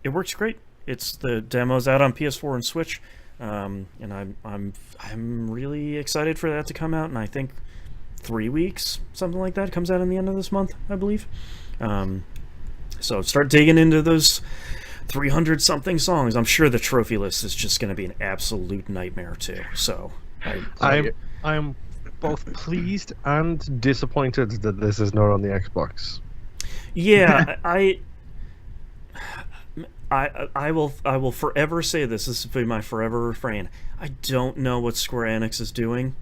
it works great. It's the demo's out on PS4 and Switch. And I'm really excited for that to come out, and I think 3 weeks, something like that, comes out in the end of this month, I believe. So start digging into those 300 something songs. I'm sure the trophy list is just going to be an absolute nightmare too. So I'm both pleased and disappointed that this is not on the Xbox. Yeah, I will forever say this. This will be my forever refrain. I don't know what Square Enix is doing,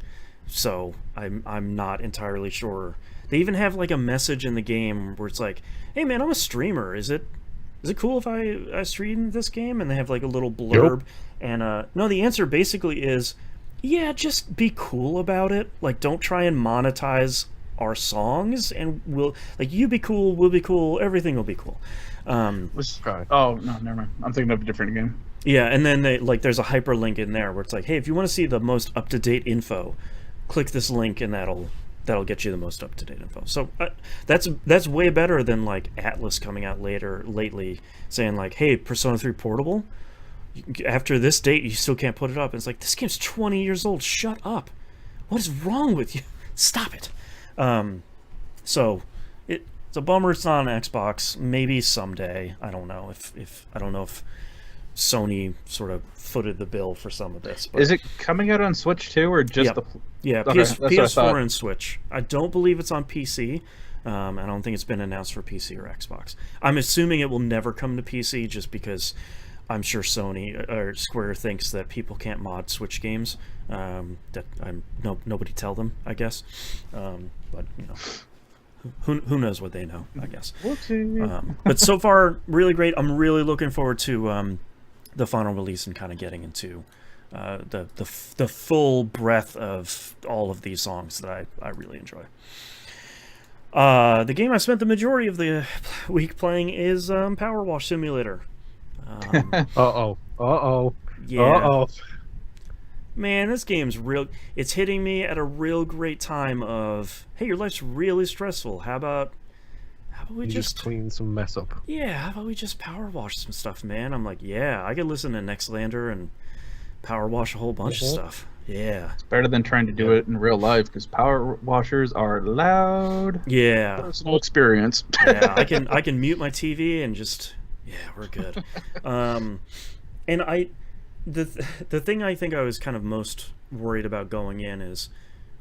so I'm not entirely sure. They even have like a message in the game where it's like, "Hey man, I'm a streamer. Is it cool if I stream this game?" And they have like a little blurb. Yep. And no, the answer basically is, yeah, just be cool about it. Like, don't try and monetize our songs, and you be cool, we'll be cool, everything will be cool. Oh no, never mind. I'm thinking of a different game. Yeah, and then there's a hyperlink in there where it's like, hey, if you want to see the most up-to-date info, click this link, and that'll get you the most up-to-date info. So that's way better than like Atlas coming out lately saying like, hey, Persona 3 Portable, after this date you still can't put it up. And it's like, this game's 20 years old. Shut up. What is wrong with you? Stop it. So it's a bummer it's not on Xbox. Maybe someday. I don't know if Sony sort of footed the bill for some of this. But is it coming out on Switch too, or just PS4 and Switch? I don't believe it's on PC. I don't think it's been announced for PC or Xbox. I'm assuming it will never come to PC, just because I'm sure Sony or Square thinks that people can't mod Switch games. Nobody tell them, I guess. But who knows what they know, I guess. But so far, really great. I'm really looking forward to the final release and kind of getting into the full breadth of all of these songs that I really enjoy. The game I spent the majority of the week playing is Powerwash Simulator. Yeah. Man, this game's real. It's hitting me at a real great time of, hey, your life's really stressful. How about we just clean some mess up? Yeah, how about we just power wash some stuff, man? I'm like, yeah, I could listen to Nextlander and power wash a whole bunch of stuff. Yeah. It's better than trying to do it in real life, because power washers are loud. Yeah. Personal experience. Yeah, I can mute my TV and just, yeah, we're good. And the thing I think I was kind of most worried about going in is,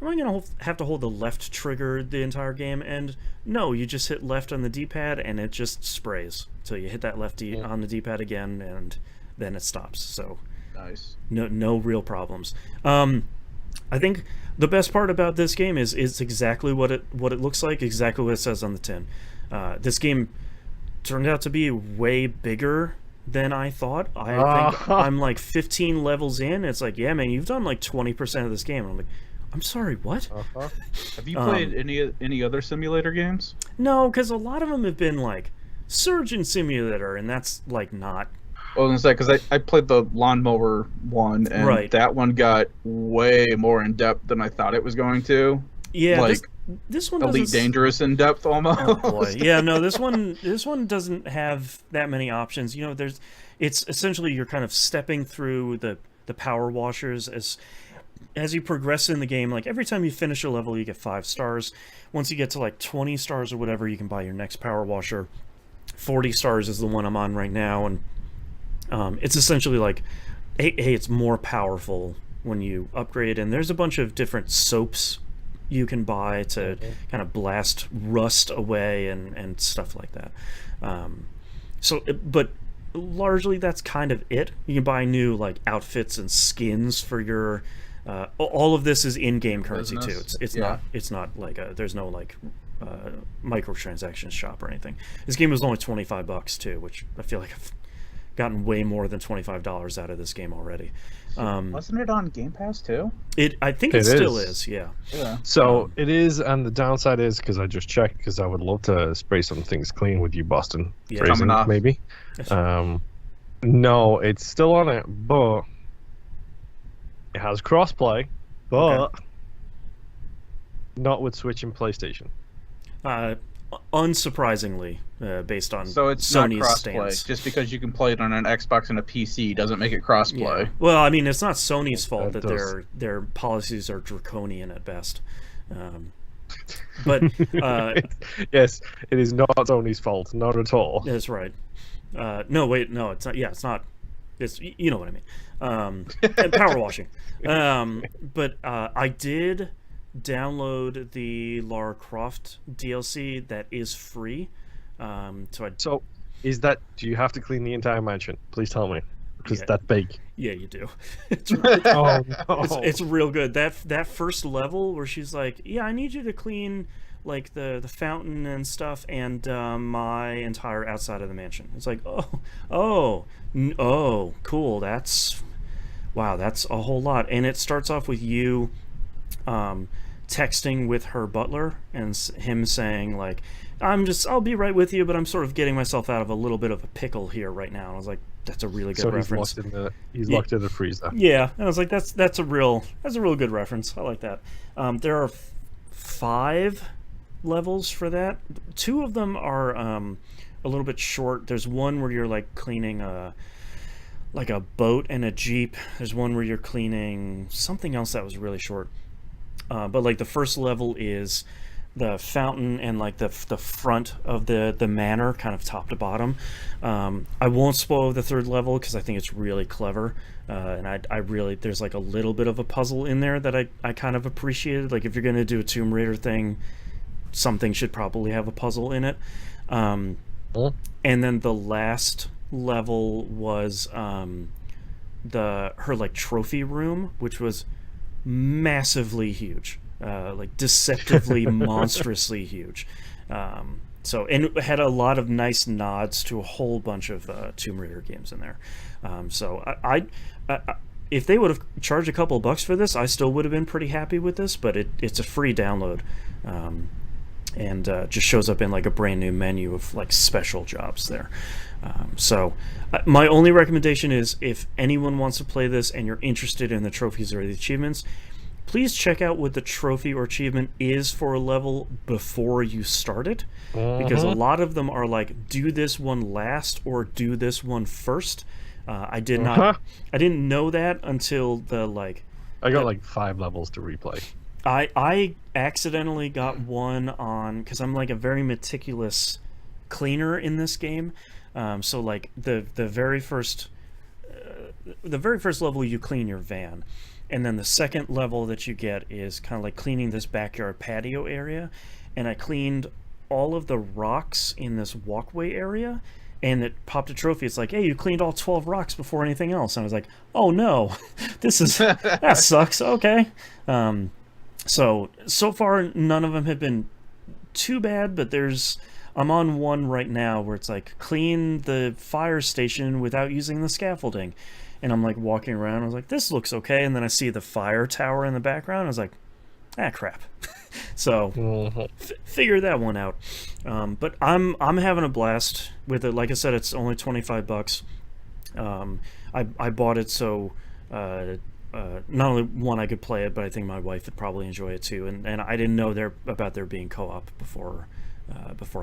am I going to have to hold the left trigger the entire game? And no, you just hit left on the D-pad and it just sprays. So you hit that left on the D-pad again, and then it stops. So nice. No real problems. I think the best part about this game is exactly what it looks like, exactly what it says on the tin. This game turned out to be way bigger than I thought. I think I'm like 15 levels in. It's like, yeah, man, you've done like 20% of this game. And I'm like, I'm sorry, what? Have you played any other simulator games? No, because a lot of them have been like Surgeon Simulator, and that's like not. Well, I was gonna say, because I played the lawnmower one, and that one got way more in depth than I thought it was going to. Yeah, like this one Elite Dangerous in depth almost. Oh boy, yeah, no, this one doesn't have that many options. You know, it's essentially you're kind of stepping through the power washers as you progress in the game. Like every time you finish a level, you get 5 stars. Once you get to like 20 stars or whatever, you can buy your next power washer. 40 stars is the one I'm on right now, and it's essentially like, hey, it's more powerful when you upgrade. And there's a bunch of different soaps you can buy to kind of blast rust away and stuff like that. But largely that's kind of it. You can buy new like outfits and skins for your. All of this is in-game currency too. It's not like there's no like microtransactions shop or anything. This game was only $25 too, which I feel like I've gotten way more than $25 out of this game already. Wasn't it on Game Pass too? I think it still is. Yeah. So it is, and the downside is, because I just checked, because I would love to spray some things clean with you, Boston. Yeah. Phrasing, maybe. No, it's still on it, but it has crossplay, but not with Switch and PlayStation. Unsurprisingly, based on so it's Sony's not crossplay. stance. Just because you can play it on an Xbox and a PC doesn't make it crossplay. Yeah. Well, I mean, it's not Sony's fault that their policies are draconian at best. But yes, it is not Sony's fault, not at all. That's right. No, wait, no, it's not. Yeah, it's not. It's, you know what I mean. And power washing. But I did download the Lara Croft DLC that is free. So is that, do you have to clean the entire mansion? Please tell me, because it's that big. Yeah, you do. It's real good. That first level where she's like, yeah, I need you to clean like the fountain and stuff and my entire outside of the mansion. It's like, oh, cool. That's a whole lot. And it starts off with you texting with her butler and him saying like, I'll be right with you, but I'm sort of getting myself out of a little bit of a pickle here right now. And I was like, that's a really good reference. He's locked in the freezer. Yeah, and I was like, that's a real good reference. I like that. There are 5 levels for that. 2 of them are a little bit short. There's one where you're like cleaning like a boat and a jeep. There's one where you're cleaning something else that was really short. But like the first level is the fountain and like the front of the manor, kind of top to bottom. I won't spoil the third level because I think it's really clever, and I really, there's like a little bit of a puzzle in there that I kind of appreciated. Like if you're gonna do a Tomb Raider thing, something should probably have a puzzle in it. And then the last level was her like trophy room, which was massively huge. Like deceptively monstrously huge. So, and it had a lot of nice nods to a whole bunch of Tomb Raider games in there. So I if they would have charged a couple of bucks for this, I still would have been pretty happy with this, but it's a free download. And just shows up in like a brand new menu of like special jobs there. So my only recommendation is, if anyone wants to play this and you're interested in the trophies or the achievements, please check out what the trophy or achievement is for a level before you start it, because a lot of them are like, do this one last or do this one first. I didn't know that until I got like 5 levels to replay. I accidentally got one on, because I'm like a very meticulous cleaner in this game. So like the very first level you clean your van. And then the second level that you get is kind of like cleaning this backyard patio area. And I cleaned all of the rocks in this walkway area, and it popped a trophy. It's like, hey, you cleaned all 12 rocks before anything else. And I was like, oh no, that sucks. Okay. So far none of them have been too bad, but I'm on one right now where it's like, clean the fire station without using the scaffolding. And I'm like walking around, I was like, this looks okay. And then I see the fire tower in the background. I was like, crap. So figure that one out. But I'm having a blast with it. Like I said, it's only $25. I bought it so not only one, I could play it, but I think my wife would probably enjoy it too. And I didn't know about there being co-op before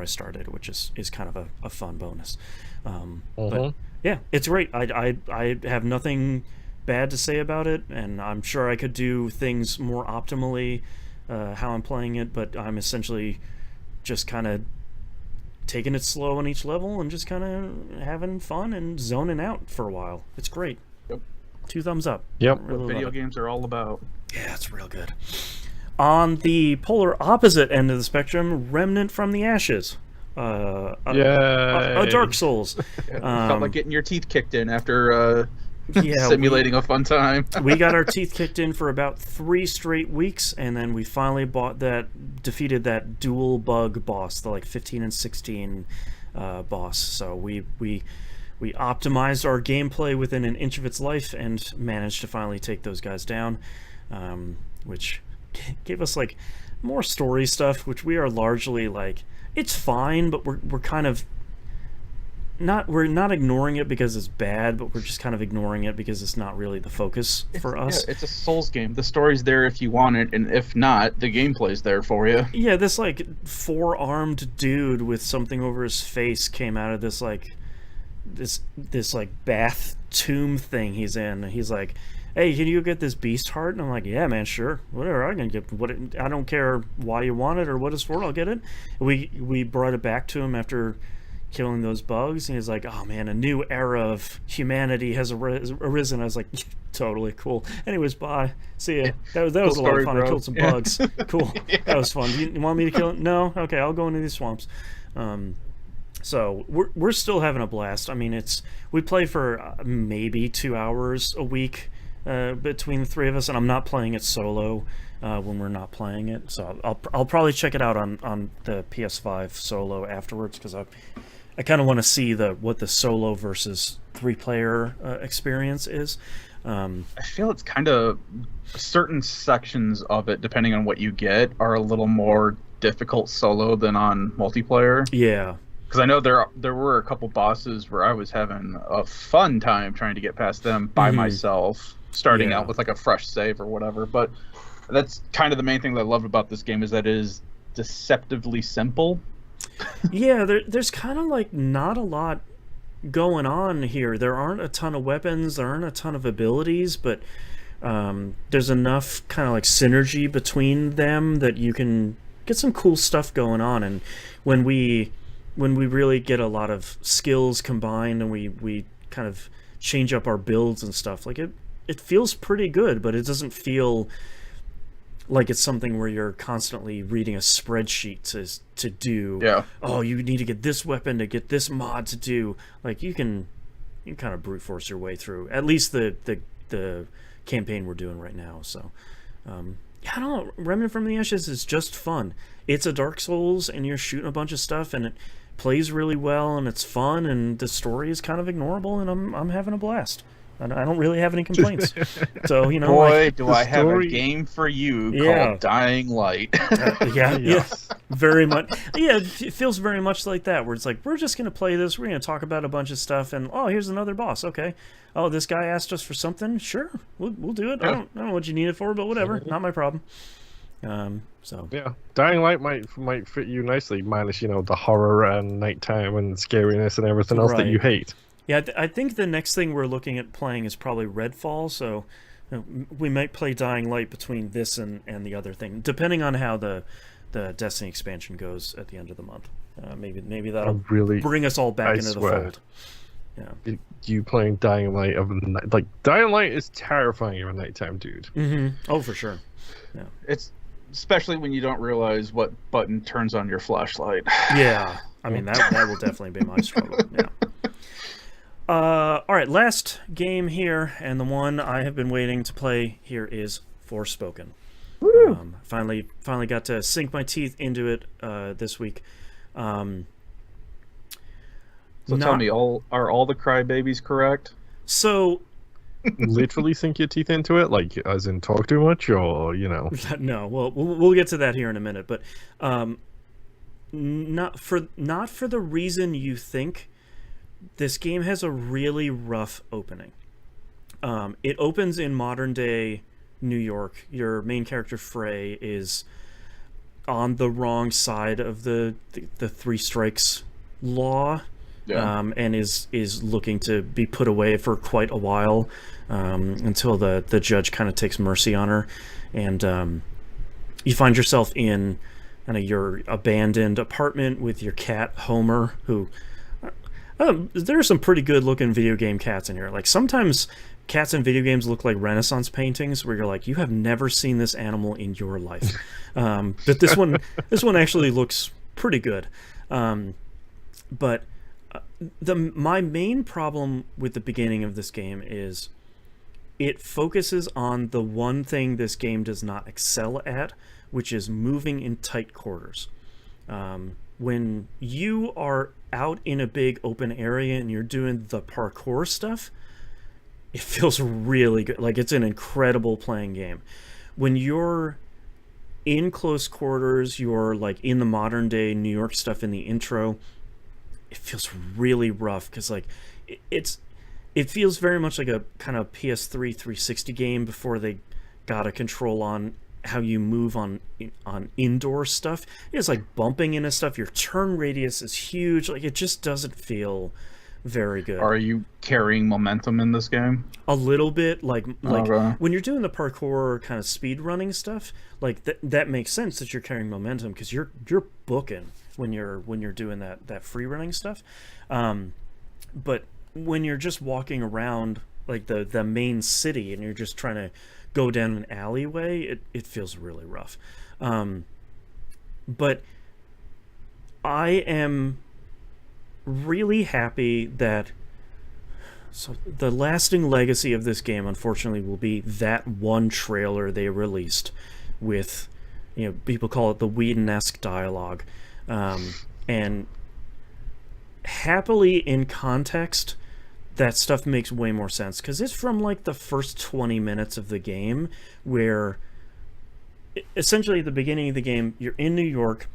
I started, which is kind of a fun bonus. But yeah, it's great. I have nothing bad to say about it, and I'm sure I could do things more optimally how I'm playing it, but I'm essentially just kind of taking it slow on each level and just kind of having fun and zoning out for a while. It's great. Yep. 2 thumbs up. Yep. Really what video games are all about. Yeah, it's real good. On the polar opposite end of the spectrum, Remnant from the Ashes. A Dark Souls. Felt like getting your teeth kicked in after simulating a fun time. We got our teeth kicked in for about 3 straight weeks, and then we finally defeated that dual bug boss, the like 15 and 16 boss. So we optimized our gameplay within an inch of its life and managed to finally take those guys down, which gave us like more story stuff, which we are largely like, it's fine, but we're kind of we're not ignoring it because it's bad, but we're just kind of ignoring it because it's not really the focus for us. Yeah, it's a Souls game. The story's there if you want it, and if not, the gameplay's there for you. Yeah, this like 4-armed dude with something over his face came out of this like this like bath tomb thing he's in, and he's like, hey, can you get this beast heart? And I'm like, yeah, man, sure, whatever, I can get I don't care why you want it or what it's for, I'll get it. We brought it back to him after killing those bugs, and he's like, oh man, a new era of humanity has arisen. I was like, totally cool. Anyways, bye, see ya. That was cool, a lot of fun. Bro. I killed some bugs. Cool. Yeah. That was fun. You want me to kill it? No? Okay, I'll go into these swamps. So we're still having a blast. I mean, we play for maybe 2 hours a week between the 3 of us, and I'm not playing it solo when we're not playing it. So I'll probably check it out on the PS5 solo afterwards, because I kind of want to see what the solo versus 3-player experience is. I feel it's kind of certain sections of it, depending on what you get, are a little more difficult solo than on multiplayer. Yeah. Because I know there were a couple bosses where I was having a fun time trying to get past them by myself, starting out with like a fresh save or whatever. But that's kind of the main thing that I love about this game, is that it is deceptively simple. Yeah, there's kind of like not a lot going on here. There aren't a ton of weapons, there aren't a ton of abilities, but there's enough kind of like synergy between them that you can some cool stuff going on. And when we really get a lot of skills combined and we kind of change up our builds and stuff, like it feels pretty good, but it doesn't feel like it's something where you're constantly reading a spreadsheet to do. Yeah. Oh, you need to get this weapon to get this mod to do. Like you can kind of brute force your way through at least the campaign we're doing right now. So I don't know, Remnant from the Ashes is just fun. It's a Dark Souls and you're shooting a bunch of stuff and it plays really well and it's fun and the story is kind of ignorable and I'm having a blast. I don't really have any complaints. So, you know, boy, do I have a game for you called Dying Light. Yeah, very much. Yeah, it feels very much like that, where it's like, we're just going to play this, we're going to talk about a bunch of stuff, and, oh, here's another boss, okay. Oh, this guy asked us for something? Sure, we'll do it. I don't know what you need it for, but whatever, not my problem. So yeah, Dying Light might fit you nicely, minus, you know, the horror and nighttime and scariness and everything else that you hate. Yeah, I think the next thing we're looking at playing is probably Redfall, so you know, we might play Dying Light between this and the other thing, depending on how the Destiny expansion goes at the end of the month. Maybe that'll really bring us all back into the fold. Yeah, you playing Dying Light of night, like Dying Light is terrifying of a nighttime dude. Mm-hmm. Oh, for sure. Yeah, it's especially when you don't realize what button turns on your flashlight. Yeah, I mean that will definitely be my struggle. Yeah. All right, last game here, and the one I have been waiting to play here is Forspoken. Finally got to sink my teeth into it this week. So tell me, are all the crybabies correct? So, literally sink your teeth into it, like as in talk too much, or you know? No, well, we'll get to that here in a minute, but not for the reason you think. This game has a really rough opening. It opens in modern day New York. Your main character Frey is on the wrong side of the three strikes law, and is looking to be put away for quite a while until the judge kind of takes mercy on her, and you find yourself in kind of your abandoned apartment with your cat Homer, who. There are some pretty good looking video game cats in here. Like sometimes cats in video games look like Renaissance paintings where you're like, you have never seen this animal in your life. But this one actually looks pretty good. But my main problem with the beginning of this game is it focuses on the one thing this game does not excel at, which is moving in tight quarters. When you are out in a big open area and you're doing the parkour stuff, it feels really good. Like it's an incredible playing game. When you're in close quarters, you're like in the modern day New York stuff in the intro, it feels really rough because like it feels very much like a kind of PS3 360 game before they got a control on how you move on indoor stuff. It's like bumping into stuff. Your turn radius is huge. Like it just doesn't feel very good. Are you carrying momentum in this game? A little bit, like when you're doing the parkour kind of speed running stuff, like that makes sense that you're carrying momentum because you're booking when you're doing that free running stuff. But when you're just walking around like the main city and you're just trying to go down an alleyway, it feels really rough. But I am really happy that the lasting legacy of this game, unfortunately, will be that one trailer they released with, you know, people call it the Whedon-esque dialogue. And happily, in context, that stuff makes way more sense because it's from like the first 20 minutes of the game where essentially at the beginning of the game you're in New York,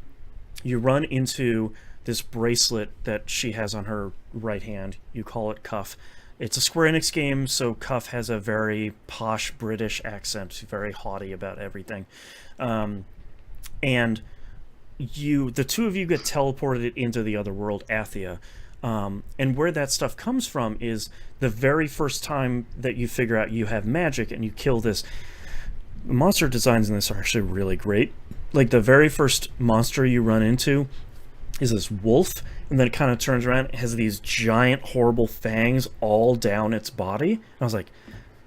you run into this bracelet that she has on her right hand, you call it Cuff. It's a Square Enix game, so Cuff has a very posh British accent, very haughty about everything, and the two of you get teleported into the other world, Athia. And where that stuff comes from is the very first time that you figure out you have magic and you kill this. The monster designs in this are actually really great. like the very first monster you run into is this wolf, and then it kind of turns around, it has these giant horrible fangs all down its body. And I was like,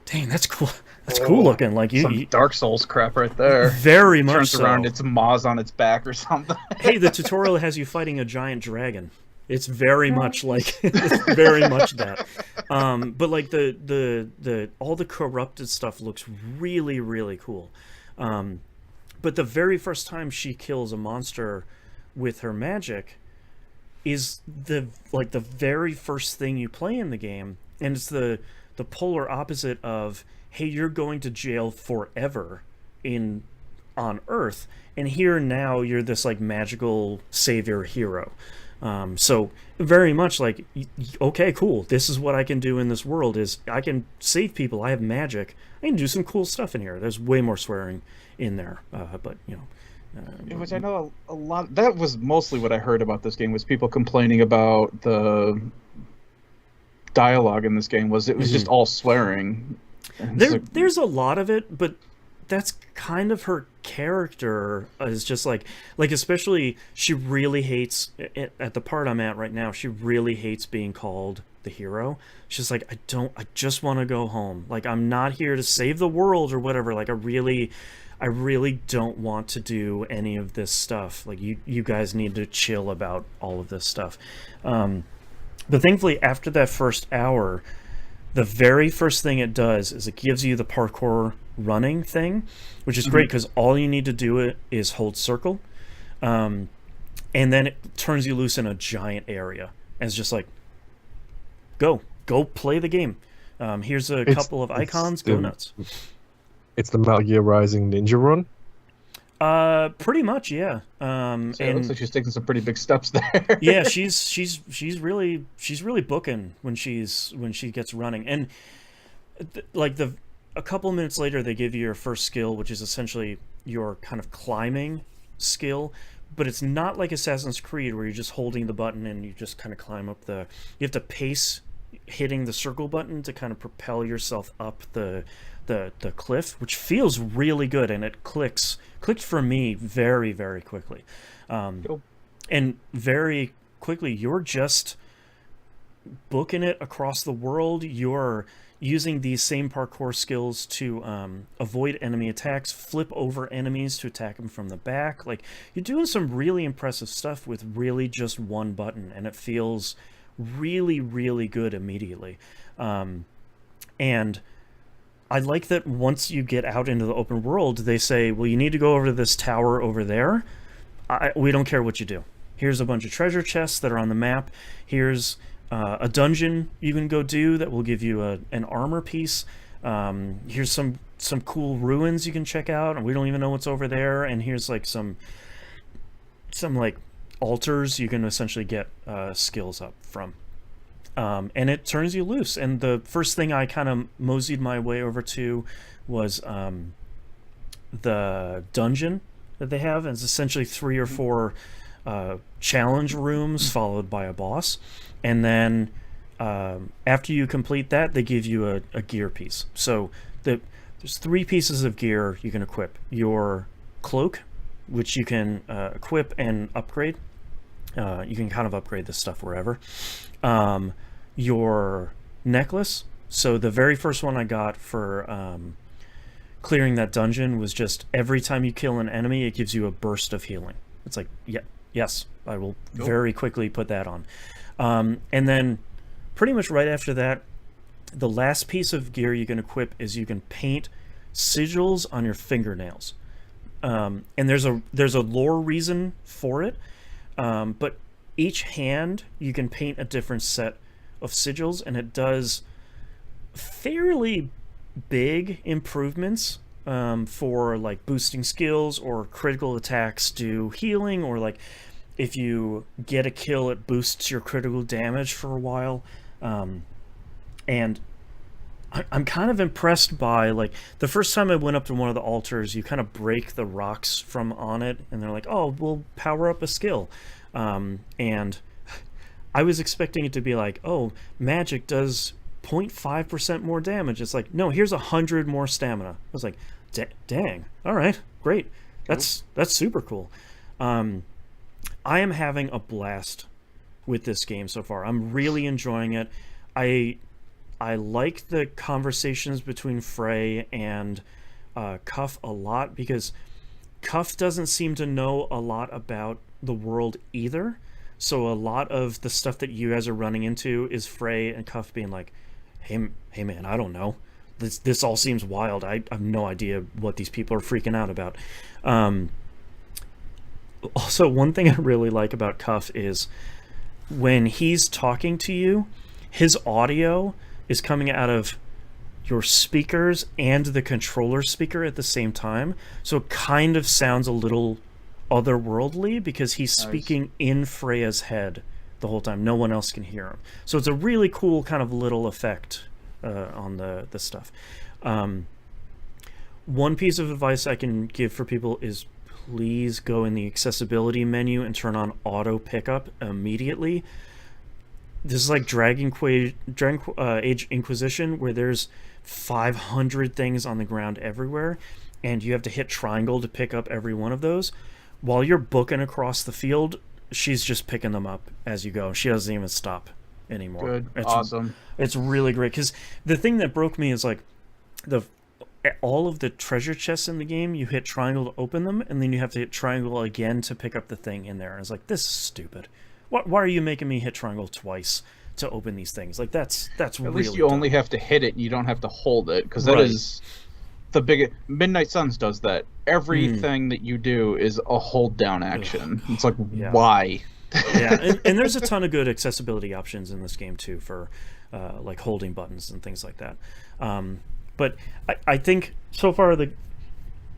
dang, that's cool. That's cool looking. Like some Dark Souls crap right there. Very much turns so. around, its maws on its back or something. Hey, the tutorial has you fighting a giant dragon. It's very much like it's very much that. But like the all the corrupted stuff looks really, really cool. But the very first time she kills a monster with her magic is the very first thing you play in the game, and it's the polar opposite of, hey, you're going to jail forever on Earth, and here now you're this like magical savior hero. So very much like, okay, cool, this is what I can do in this world, is I can save people, I have magic, I can do some cool stuff in here. There's way more swearing in there, but you know, which I know a lot. That was mostly what I heard about this game, was people complaining about the dialogue in this game. Was it was just all swearing. There's a lot of it, but that's kind of her character. Is just like especially she really hates, at the part I'm at right now, she really hates being called the hero. She's like, I just want to go home. Like, I'm not here to save the world or whatever. Like, I really don't want to do any of this stuff. Like, you guys need to chill about all of this stuff. But thankfully, after that first hour, the very first thing it does is it gives you the parkour running thing, which is great because all you need to do is hold circle. And then it turns you loose in a giant area. And it's just like, go play the game. Here's a couple of icons, go nuts. It's the Metal Gear Rising Ninja Run? Pretty much, yeah. So it looks like she's taking some pretty big steps there. Yeah, she's really booking when she gets running. And a couple minutes later, they give you your first skill, which is essentially your kind of climbing skill. But it's not like Assassin's Creed where you're just holding the button and you just kind of climb up you have to pace hitting the circle button to kind of propel yourself up the cliff, which feels really good, and it clicked for me very, very quickly. And very quickly, you're just booking it across the world. You're using these same parkour skills to avoid enemy attacks, flip over enemies to attack them from the back. Like, you're doing some really impressive stuff with really just one button, and it feels really, really good immediately. And I like that once you get out into the open world, they say, well, you need to go over to this tower over there. We don't care what you do. Here's a bunch of treasure chests that are on the map. Here's a dungeon you can go do that will give you an armor piece. Here's some cool ruins you can check out, and we don't even know what's over there. And here's like some like altars you can essentially get skills up from. And it turns you loose. And the first thing I kind of moseyed my way over to was the dungeon that they have. And it's essentially 3 or 4 challenge rooms followed by a boss. And then after you complete that, they give you a gear piece. So there's 3 pieces of gear you can equip. Your cloak, which you can equip and upgrade. You can kind of upgrade this stuff wherever. Your necklace. So the very first one I got for clearing that dungeon was just every time you kill an enemy, it gives you a burst of healing. It's like, yeah, yes, I will very quickly put that on. And then pretty much right after that, the last piece of gear you can equip is you can paint sigils on your fingernails. And there's a lore reason for it. But each hand you can paint a different set of sigils, and it does fairly big improvements for like boosting skills, or critical attacks do healing, or like if you get a kill, it boosts your critical damage for a while. And I'm kind of impressed by, like, the first time I went up to one of the altars, you kind of break the rocks from on it, and they're like, oh, we'll power up a skill. And I was expecting it to be like, oh, magic does 0.5% more damage. It's like, no, here's 100 more stamina. I was like, dang, all right, great. That's super cool. I am having a blast with this game so far. I'm really enjoying it. I like the conversations between Frey and Cuff a lot, because Cuff doesn't seem to know a lot about the world either. So a lot of the stuff that you guys are running into is Frey and Cuff being like, hey man, I don't know. This all seems wild. I have no idea what these people are freaking out about. Also, one thing I really like about Cuff is when he's talking to you, his audio is coming out of your speakers and the controller speaker at the same time. So it kind of sounds a little otherworldly because he's speaking in Freya's head the whole time. No one else can hear him. So it's a really cool kind of little effect on the stuff. One piece of advice I can give for people is please go in the accessibility menu and turn on auto pickup immediately. This is like Dragon Age Inquisition, where there's 500 things on the ground everywhere, and you have to hit triangle to pick up every one of those. While you're booking across the field, she's just picking them up as you go. She doesn't even stop anymore. Good. Awesome. It's really great, because the thing that broke me is like all of the treasure chests in the game, you hit triangle to open them, and then you have to hit triangle again to pick up the thing in there. And it's like, this is stupid. Why are you making me hit triangle twice to open these things? Like, that's really At least you only have to hit it, and you don't have to hold it, because that is the biggest. Midnight Suns does that. Everything that you do is a hold down action. It's like, why? Yeah, and there's a ton of good accessibility options in this game too, for like holding buttons and things like that. But I think so far the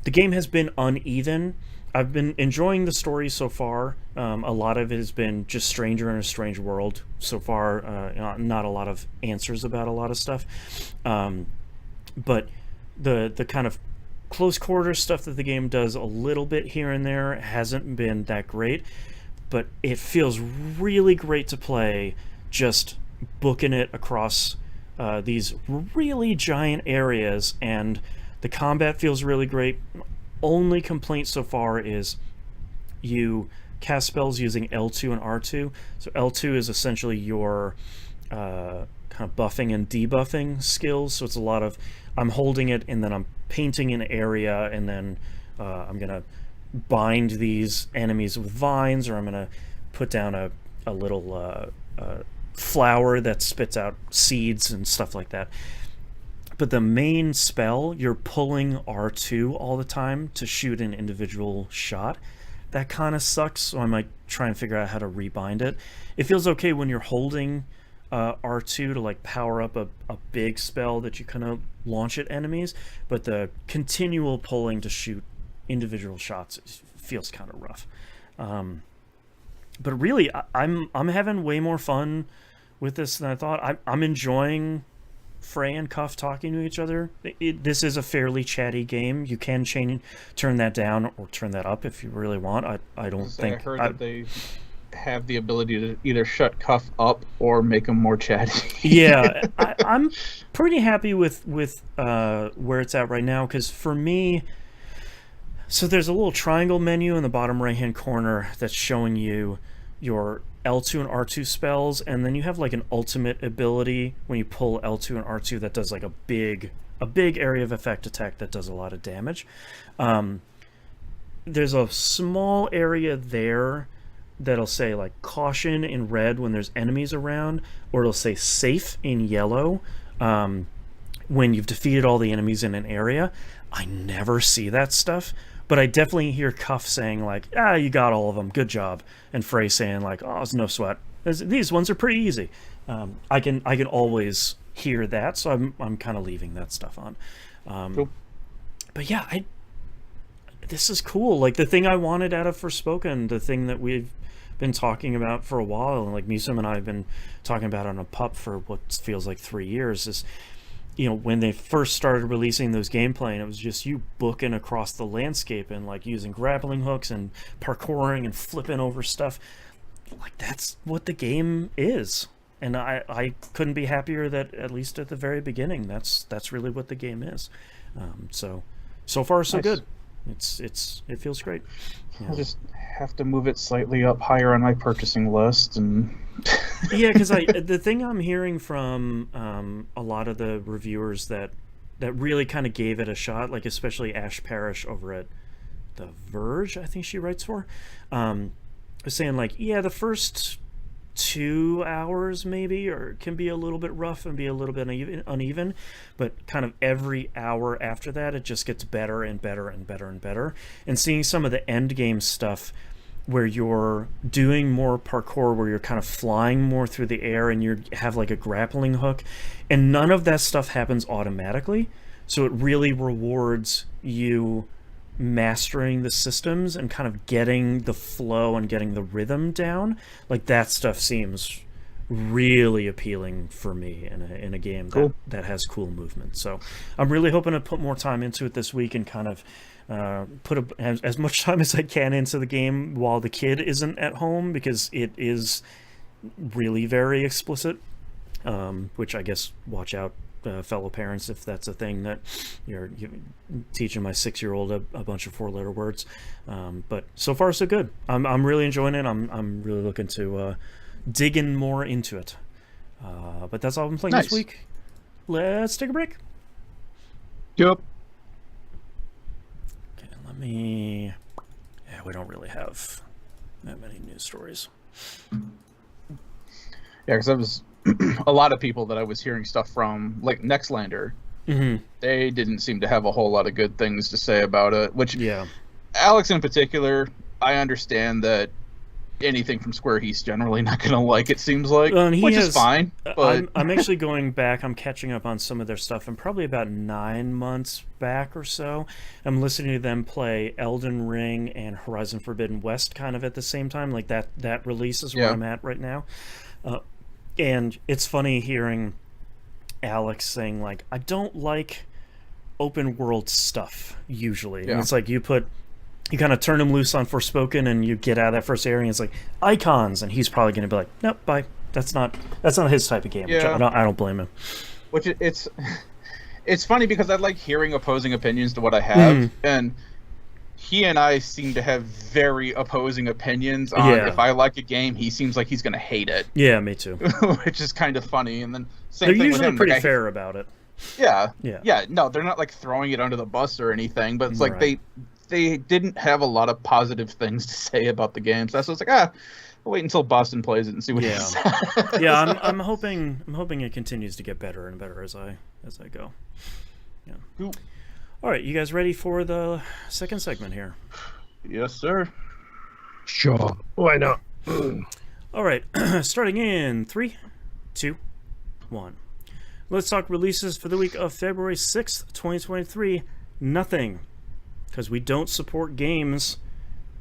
game has been uneven. I've been enjoying the story so far. A lot of it has been just stranger in a strange world so far. Not a lot of answers about a lot of stuff. But the kind of close quarter stuff that the game does a little bit here and there hasn't been that great. But it feels really great to play, just booking it across these really giant areas, and the combat feels really great. Only complaint so far is you cast spells using L2 and R2. So L2 is essentially your kind of buffing and debuffing skills. So it's a lot of, I'm holding it and then I'm painting an area, and then I'm going to bind these enemies with vines, or I'm going to put down a little flower that spits out seeds and stuff like that. But the main spell, you're pulling R2 all the time to shoot an individual shot. That kind of sucks, so I might try and figure out how to rebind it. It feels okay when you're holding R2 to like power up a big spell that you kind of launch at enemies, but the continual pulling to shoot individual shots feels kind of rough. But really, I'm having way more fun with this than I thought. I'm enjoying Frey and Cuff talking to each other. This is a fairly chatty game. You can turn that down or turn that up if you really want. I don't think. I heard that they have the ability to either shut Cuff up or make him more chatty. Yeah, I'm pretty happy with where it's at right now, because for me, so there's a little triangle menu in the bottom right hand corner that's showing you your L2 and R2 spells, and then you have like an ultimate ability when you pull L2 and R2 that does like a big area of effect attack that does a lot of damage. There's a small area there that'll say like caution in red when there's enemies around, or it'll say safe in yellow when you've defeated all the enemies in an area. I never see that stuff, but I definitely hear Cuff saying like, you got all of them, good job, and Frey saying like, oh, it's no sweat, these ones are pretty easy. I can always hear that, so I'm kind of leaving that stuff on. Cool. But yeah, this is cool. Like the thing I wanted out of Forspoken, the thing that we've been talking about for a while, and like Musum and I have been talking about on a pup for what feels like 3 years, is, you know, when they first started releasing those gameplay, and it was just you booking across the landscape and like using grappling hooks and parkouring and flipping over stuff. Like that's what the game is, and I couldn't be happier that at least at the very beginning that's really what the game is. So far so nice. good. It feels great. I'll just have to move it slightly up higher on my purchasing list, and yeah, because the thing I'm hearing from a lot of the reviewers that really kind of gave it a shot, like especially Ash Parrish over at The Verge, I think she writes for, was saying like, yeah, the first 2 hours maybe or can be a little bit rough and be a little bit uneven, but kind of every hour after that it just gets better and better and better and better. And seeing some of the end game stuff where you're doing more parkour, where you're kind of flying more through the air and you have like a grappling hook, and none of that stuff happens automatically, so it really rewards you mastering the systems and kind of getting the flow and getting the rhythm down. Like that stuff seems really appealing for me in a game that has cool movement. So I'm really hoping to put more time into it this week and kind of put as much time as I can into the game while the kid isn't at home, because it is really very explicit, which I guess watch out, fellow parents, if that's a thing that you're teaching my 6-year-old a bunch of 4-letter words. But so far so good. I'm really enjoying it. I'm really looking to dig in more into it. But that's all I'm playing this week. Let's take a break. Yep. Okay, we don't really have that many news stories. Yeah, because I was a lot of people that I was hearing stuff from, like Nextlander, they didn't seem to have a whole lot of good things to say about it, which, Alex in particular, I understand that anything from Square he's generally not going to like, it seems like, which is fine. But I'm actually going back, I'm catching up on some of their stuff, and probably about 9 months back or so, I'm listening to them play Elden Ring and Horizon Forbidden West kind of at the same time, like that release is where I'm at right now. And it's funny hearing Alex saying, like, I don't like open world stuff, usually. Yeah. And it's like you kind of turn him loose on Forspoken and you get out of that first area and it's like, icons, and he's probably going to be like, nope, bye. That's not his type of game, which I don't blame him. Which it's funny because I like hearing opposing opinions to what I have, and he and I seem to have very opposing opinions on if I like a game, he seems like he's going to hate it. Yeah, me too. Which is kind of funny. And then same they're thing usually with him. pretty fair about it. Yeah. No, they're not like throwing it under the bus or anything, but it's like they didn't have a lot of positive things to say about the game. So I was like, I'll wait until Boston plays it and see what he says. Yeah, I'm hoping it continues to get better and better as I go. Yeah. Cool. All right, you guys ready for the second segment here? Yes, sir. Sure. Why not? All right, starting in 3, 2, 1. Let's talk releases for the week of February 6th, 2023. Nothing, because we don't support games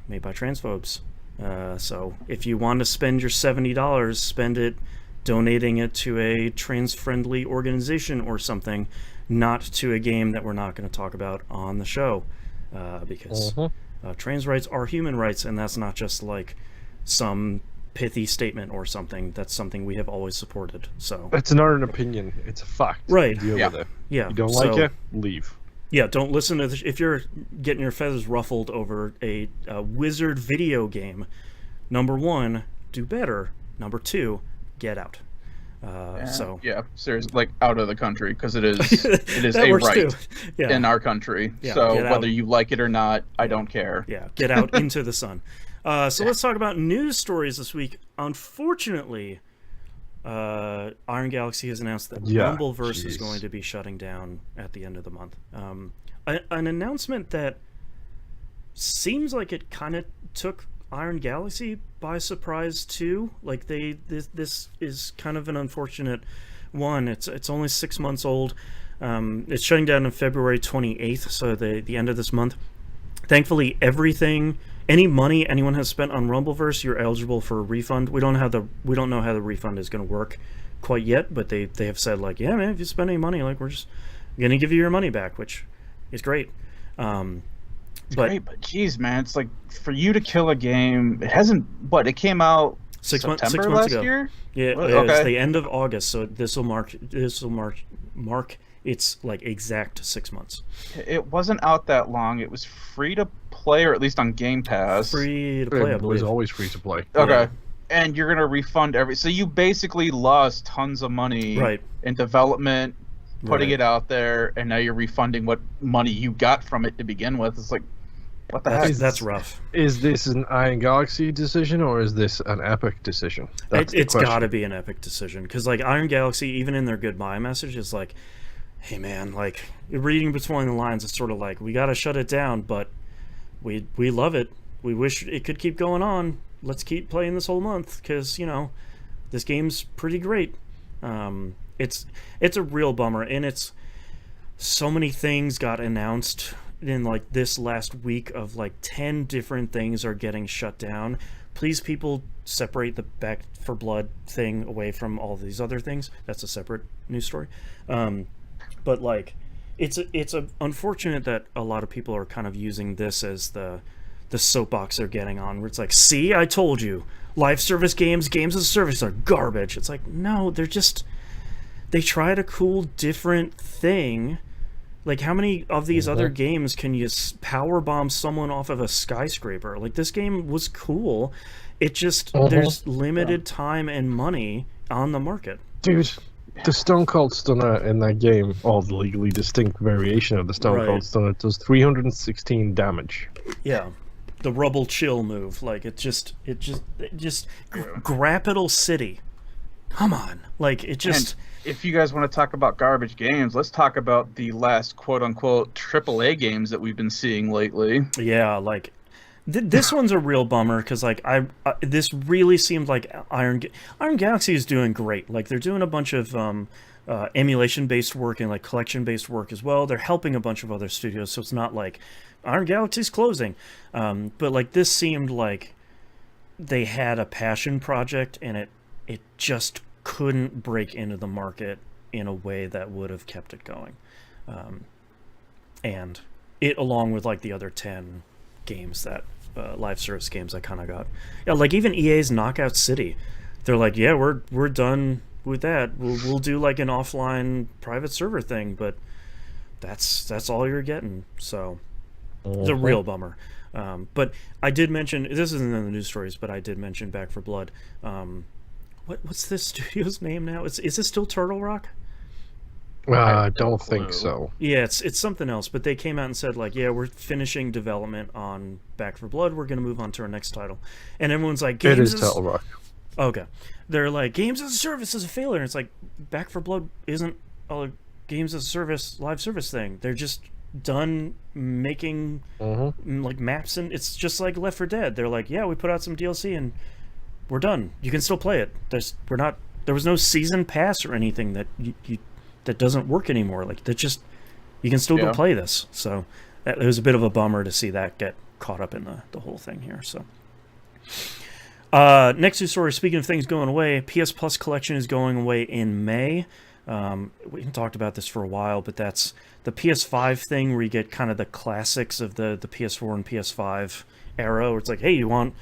made by transphobes. So if you want to spend your $70, spend it donating it to a trans-friendly organization or something, not to a game that we're not going to talk about on the show, because trans rights are human rights, and that's not just like some pithy statement or something. That's something we have always supported. So it's not an opinion; it's a fact. Right? Deal with it. Yeah. You don't like it? Leave. Yeah. Don't listen to this. If you're getting your feathers ruffled over a Wizard video game, number 1, do better. Number 2, get out. Seriously, like out of the country, because it is a right in our country. So whether you like it or not, I don't care. Yeah, get out into the sun. Let's talk about news stories this week. Unfortunately, Iron Galaxy has announced that Rumbleverse is going to be shutting down at the end of the month. An announcement that seems like it kind of took Iron Galaxy by surprise too. Like this is kind of an unfortunate one. It's only 6 months old. It's shutting down on February 28th, so the end of this month. Thankfully, any money anyone has spent on Rumbleverse, you're eligible for a refund. We don't know how the refund is going to work quite yet, but they have said, like, yeah, man, if you spend any money, like, we're just going to give you your money back, which is great. Great, but geez, man, it's like for you to kill a game. It hasn't. It came out 6 months last ago. year. Yeah, it's the end of August, so this will mark it's like exact 6 months. It wasn't out that long. It was free to play, or at least on Game Pass. Free to play, I believe. It was always free to play. Okay. Yeah. And you're going to refund so you basically lost tons of money in development, putting it out there, and now you're refunding what money you got from it to begin with. It's like, what the heck? That's rough. Is this an Iron Galaxy decision, or is this an Epic decision? It's got to be an Epic decision, because like Iron Galaxy, even in their goodbye message, is like, hey man, like reading between the lines, it's sort of like, we got to shut it down, but we love it. We wish it could keep going on. Let's keep playing this whole month, because this game's pretty great. It's a real bummer, and it's so many things got announced in like this last week of like 10 different things are getting shut down. Please, people, separate the Back 4 Blood thing away from all these other things. That's a separate news story. But like, it's unfortunate that a lot of people are kind of using this as the soapbox they're getting on, where it's like, see, I told you, live service games as a service are garbage. It's like, no, they tried a cool different thing. Like, how many of these other games can you power bomb someone off of a skyscraper? Like, this game was cool. It just, there's limited time and money on the market. Dude, the Stone Cold Stunner in that game, or the legally distinct variation of the Stone Cold Stunner, does 316 damage. Yeah. The Rubble Chill move. Like, it just Grappital City. Come on. Like, it just... And if you guys want to talk about garbage games, let's talk about the last quote-unquote AAA games that we've been seeing lately. Yeah, like, this one's a real bummer, because, like, this really seemed like Iron Galaxy is doing great. Like, they're doing a bunch of emulation-based work and, like, collection-based work as well. They're helping a bunch of other studios, so it's not like Iron Galaxy's closing. But, like, this seemed like they had a passion project, and it just couldn't break into the market in a way that would have kept it going. And it, along with like the other 10 games that live service games I kind of got. Yeah, like even EA's Knockout City. They're like, yeah, we're done with that. We'll do like an offline private server thing, but that's all you're getting. So it's a real bummer. But I did mention, this isn't in the news stories, but I did mention Back 4 Blood. What's this studio's name now? Is this still Turtle Rock? I don't think so. Yeah, it's something else. But they came out and said, like, yeah, we're finishing development on Back 4 Blood. We're going to move on to our next title. And everyone's like, it is Turtle Rock. Okay. They're like, games as a service is a failure. And it's like, Back 4 Blood isn't a games as a service, live service thing. They're just done making like maps, and it's just like Left 4 Dead. They're like, yeah, we put out some DLC and we're done. You can still play it. There was no season pass or anything that that doesn't work anymore. Like, that just, you can still go play this. So it was a bit of a bummer to see that get caught up in the whole thing here. So next news story, speaking of things going away, PS Plus collection is going away in May. We talked about this for a while, but that's the PS5 thing where you get kind of the classics of the PS4 and PS5 era, where it's like, hey, you want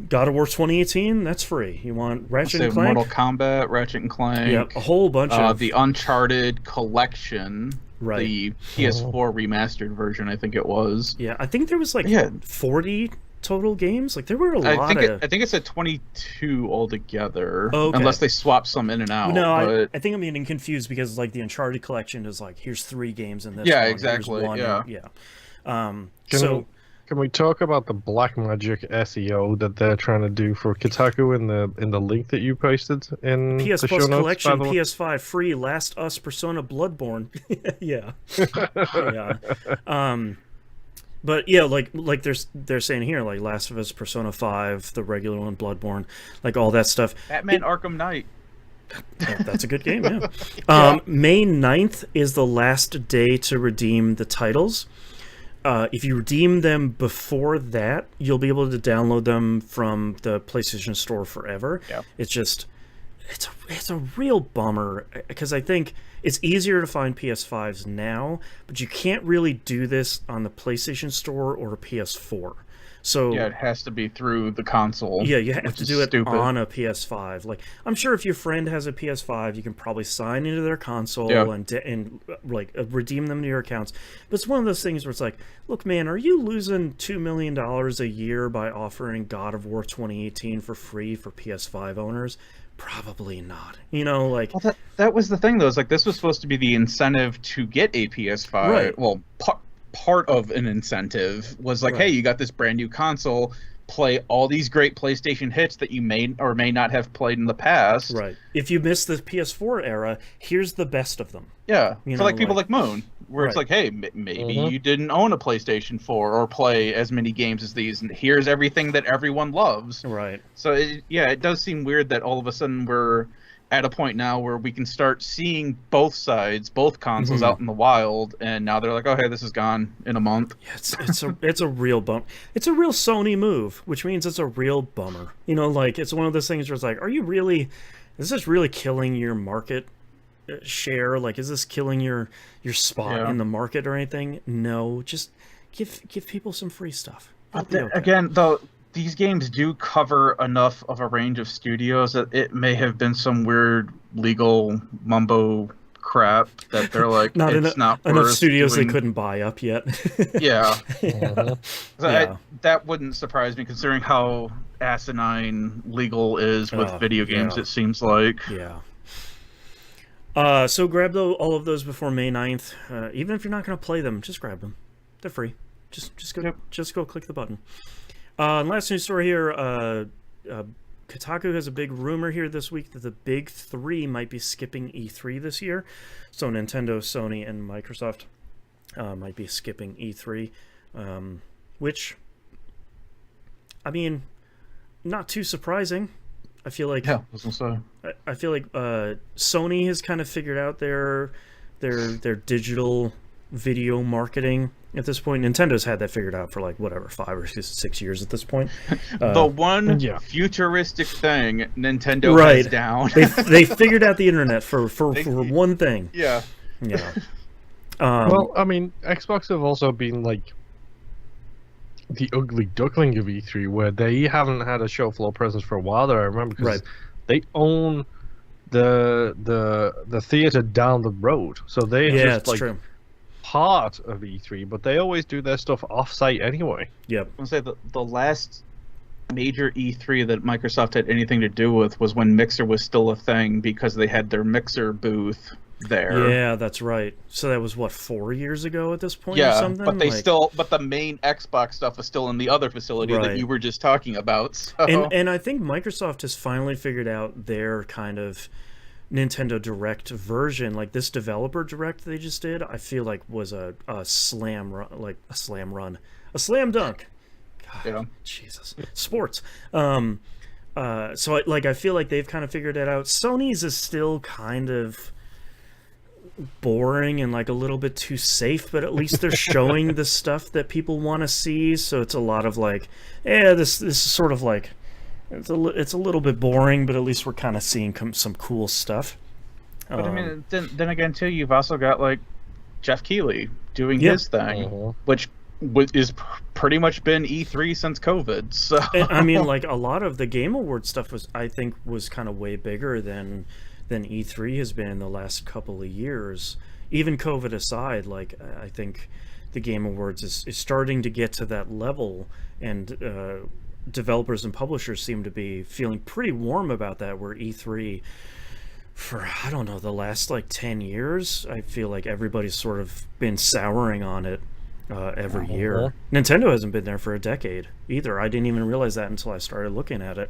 God of War 2018? That's free. You want Ratchet and Clank? Mortal Kombat, Ratchet and Clank. Yeah, a whole bunch of... the Uncharted collection. Right. The PS4 remastered version, I think it was. Yeah, I think there was like 40 total games. Like, there were a lot of... I think it's at 22 altogether. Okay. Unless they swap some in and out. No, I think I'm getting confused, because like the Uncharted collection is like, here's 3 games in this one. Exactly. Can we talk about the black magic SEO that they're trying to do for Kotaku in the link that you posted in PS the Plus show notes, collection, PS5 free, Last Us, Persona, Bloodborne. Yeah. But yeah, like they're saying here, like Last of Us, Persona 5, the regular one, Bloodborne, like all that stuff. Batman Arkham Knight. That's a good game, yeah. May 9th is the last day to redeem the titles. If you redeem them before that, you'll be able to download them from the PlayStation Store forever. Yeah. It's just, it's a real bummer, because I think it's easier to find PS5s now, but you can't really do this on the PlayStation Store or PS4. So yeah, it has to be through the console. Yeah, you have to do it stupid. on a PS5. Like, I'm sure if your friend has a PS5, you can probably sign into their console and redeem them to your accounts. But it's one of those things where it's like, look, man, are you losing $2 million a year by offering God of War 2018 for free for PS5 owners? Probably not. You know, like... Well, that was the thing, though. Is like, this was supposed to be the incentive to get a PS5. Right. Well, part of an incentive was like, hey, you got this brand new console, play all these great PlayStation hits that you may or may not have played in the past. Right. If you missed the PS4 era, here's the best of them. Yeah. For like people like Moon, where it's like, hey, maybe you didn't own a PlayStation 4 or play as many games as these, and here's everything that everyone loves. Right. So, it does seem weird that all of a sudden we're at a point now where we can start seeing both sides, both consoles out in the wild, and now they're like, oh, hey, this is gone in a month. Yeah, it's a real bump. It's a real Sony move, which means it's a real bummer. You know, like, it's one of those things where it's like, is this really killing your market share? Like, is this killing your spot in the market or anything? No, just give people some free stuff. Again, though, these games do cover enough of a range of studios that it may have been some weird legal mumbo crap that they're like, not enough studios they couldn't buy up yet. Yeah. That wouldn't surprise me, considering how asinine legal is with video games, it seems like. Yeah. So grab all of those before May 9th. Even if you're not going to play them, just grab them. They're free. Just go click the button. Last news story here, Kotaku has a big rumor here this week that the big three might be skipping E3 this year. So Nintendo, Sony, and Microsoft might be skipping E3, which, I mean, not too surprising. I feel like I feel like Sony has kind of figured out their digital video marketing at this point. Nintendo's had that figured out for like 5 or 6 years at this point. The one futuristic thing Nintendo has down. they figured out the internet for one thing. Yeah. Well, I mean, Xbox have also been like the ugly duckling of E3, where they haven't had a show floor presence for a while there. I remember because they own the theater down the road, so they just like true. Part of E3, but they always do their stuff off-site anyway. Yep. I was gonna say the last major E3 that Microsoft had anything to do with was when Mixer was still a thing, because they had their Mixer booth there. Yeah, that's right. So that was 4 years ago at this point or something? But but the main Xbox stuff is still in the other facility that you were just talking about. So. And I think Microsoft has finally figured out their kind of Nintendo Direct version. Like, this developer Direct they just did, I feel like was a slam dunk. God, Jesus, sports. So I feel like they've kind of figured it out. Sony's is still kind of boring and like a little bit too safe, but at least they're showing the stuff that people want to see. So it's a lot of like, this is sort of like, it's a little bit boring, but at least we're kind of seeing some cool stuff. But I mean, then again too, you've also got like Jeff Keighley doing his thing, which is pretty much been E3 since COVID. So and, I mean, like, a lot of the Game Awards stuff was kind of way bigger than E3 has been in the last couple of years. Even COVID aside, like, I think the Game Awards is starting to get to that level, and developers and publishers seem to be feeling pretty warm about that, where E3, for, I don't know, the last like 10 years, I feel like everybody's sort of been souring on it every year. Nintendo hasn't been there for a decade either. I didn't even realize that until I started looking at it.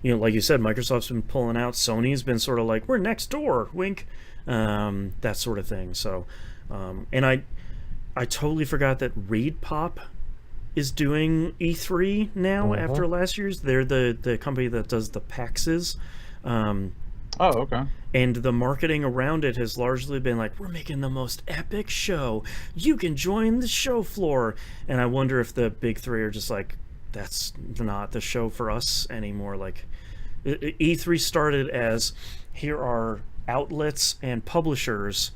You know, like you said, Microsoft's been pulling out. Sony's been sort of like, we're next door, wink, that sort of thing. So, and I totally forgot that Reed Pop is doing E3 now after last year's. They're the company that does the PAXs. Okay. And the marketing around it has largely been like, we're making the most epic show. You can join the show floor. And I wonder if the big three are just like, that's not the show for us anymore. Like, E3 started as, here are outlets and publishers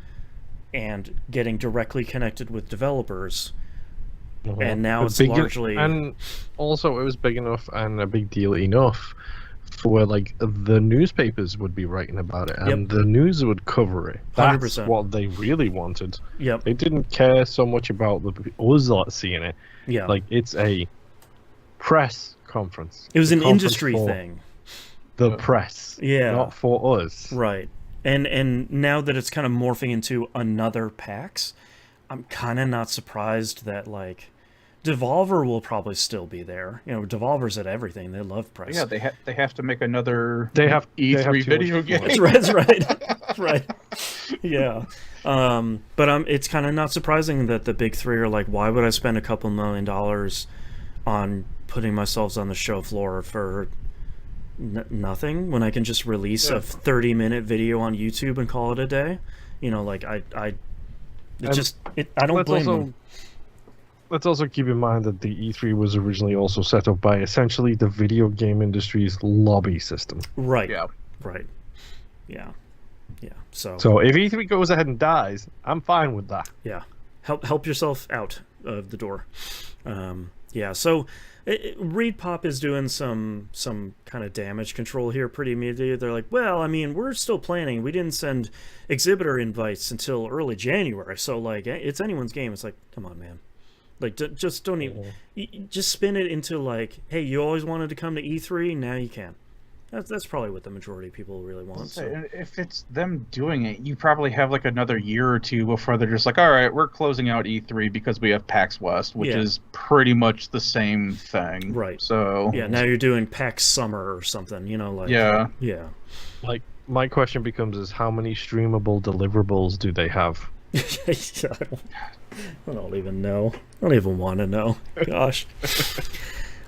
and getting directly connected with developers. And now it's largely... And also, it was big enough and a big deal enough where like the newspapers would be writing about it and the news would cover it. That's 100%. what they really wanted. Yep. They didn't care so much about us lot seeing it. Yeah. Like, it's a press conference. It was an industry thing. The press. Yeah. Not for us. Right. And now that it's kind of morphing into another PAX, I'm kind of not surprised that, like, Devolver will probably still be there. You know, Devolver's at everything. They love press. Yeah, they have to make another E3 video game. That's right. Right. Yeah. But it's kind of not surprising that the big three are like, why would I spend a couple $1 million on putting myself on the show floor for nothing when I can just release a 30-minute video on YouTube and call it a day? You know, like I don't blame them. Let's also keep in mind that the E3 was originally also set up by essentially the video game industry's lobby system. Right. Yeah. Right. Yeah. Yeah. So if E3 goes ahead and dies, I'm fine with that. Yeah. Help yourself out of the door. Yeah. So ReedPop is doing some kind of damage control here pretty immediately. They're like, well, I mean, we're still planning. We didn't send exhibitor invites until early January. So, like, it's anyone's game. It's like, come on, man. Like, just don't even... Just spin it into, like, hey, you always wanted to come to E3, now you can. That's probably what the majority of people really want. So. If it's them doing it, you probably have, like, another year or two before they're just like, all right, we're closing out E3 because we have PAX West, which is pretty much the same thing. Right. So... Yeah, now you're doing PAX Summer or something, you know, like... Yeah. Yeah. Like, my question becomes is how many streamable deliverables do they have? I don't even know. I don't even want to know. Gosh.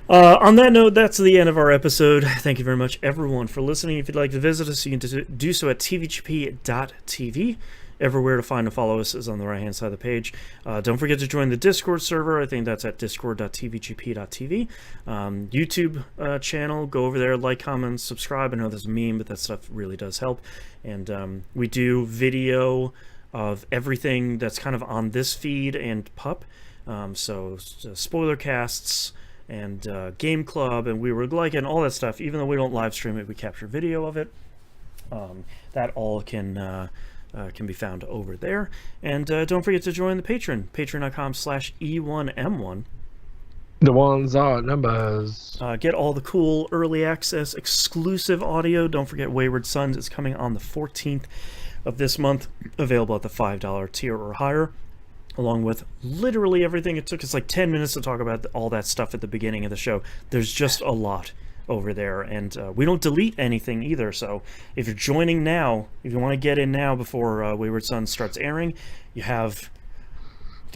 On that note, that's the end of our episode. Thank you very much, everyone, for listening. If you'd like to visit us, you can do so at tvgp.tv. Everywhere to find and follow us is on the right-hand side of the page. Don't forget to join the Discord server. I think that's at discord.tvgp.tv. YouTube channel, go over there, like, comment, subscribe. I know there's a meme, but that stuff really does help. And we do video of everything that's kind of on this feed and PUP. So spoiler casts and Game Club and We Were Like and all that stuff. Even though we don't live stream it, we capture video of it. That all can be found over there. And don't forget to join the Patreon, patreon.com/E1M1. The ones are numbers. Get all the cool early access exclusive audio. Don't forget Wayward Sons is coming on the 14th of this month, available at the $5 tier or higher, along with literally everything. It took us like 10 minutes to talk about all that stuff at the beginning of the show. There's just a lot over there, and we don't delete anything either. So if you're joining now, if you want to get in now before Wayward Sons starts airing, you have,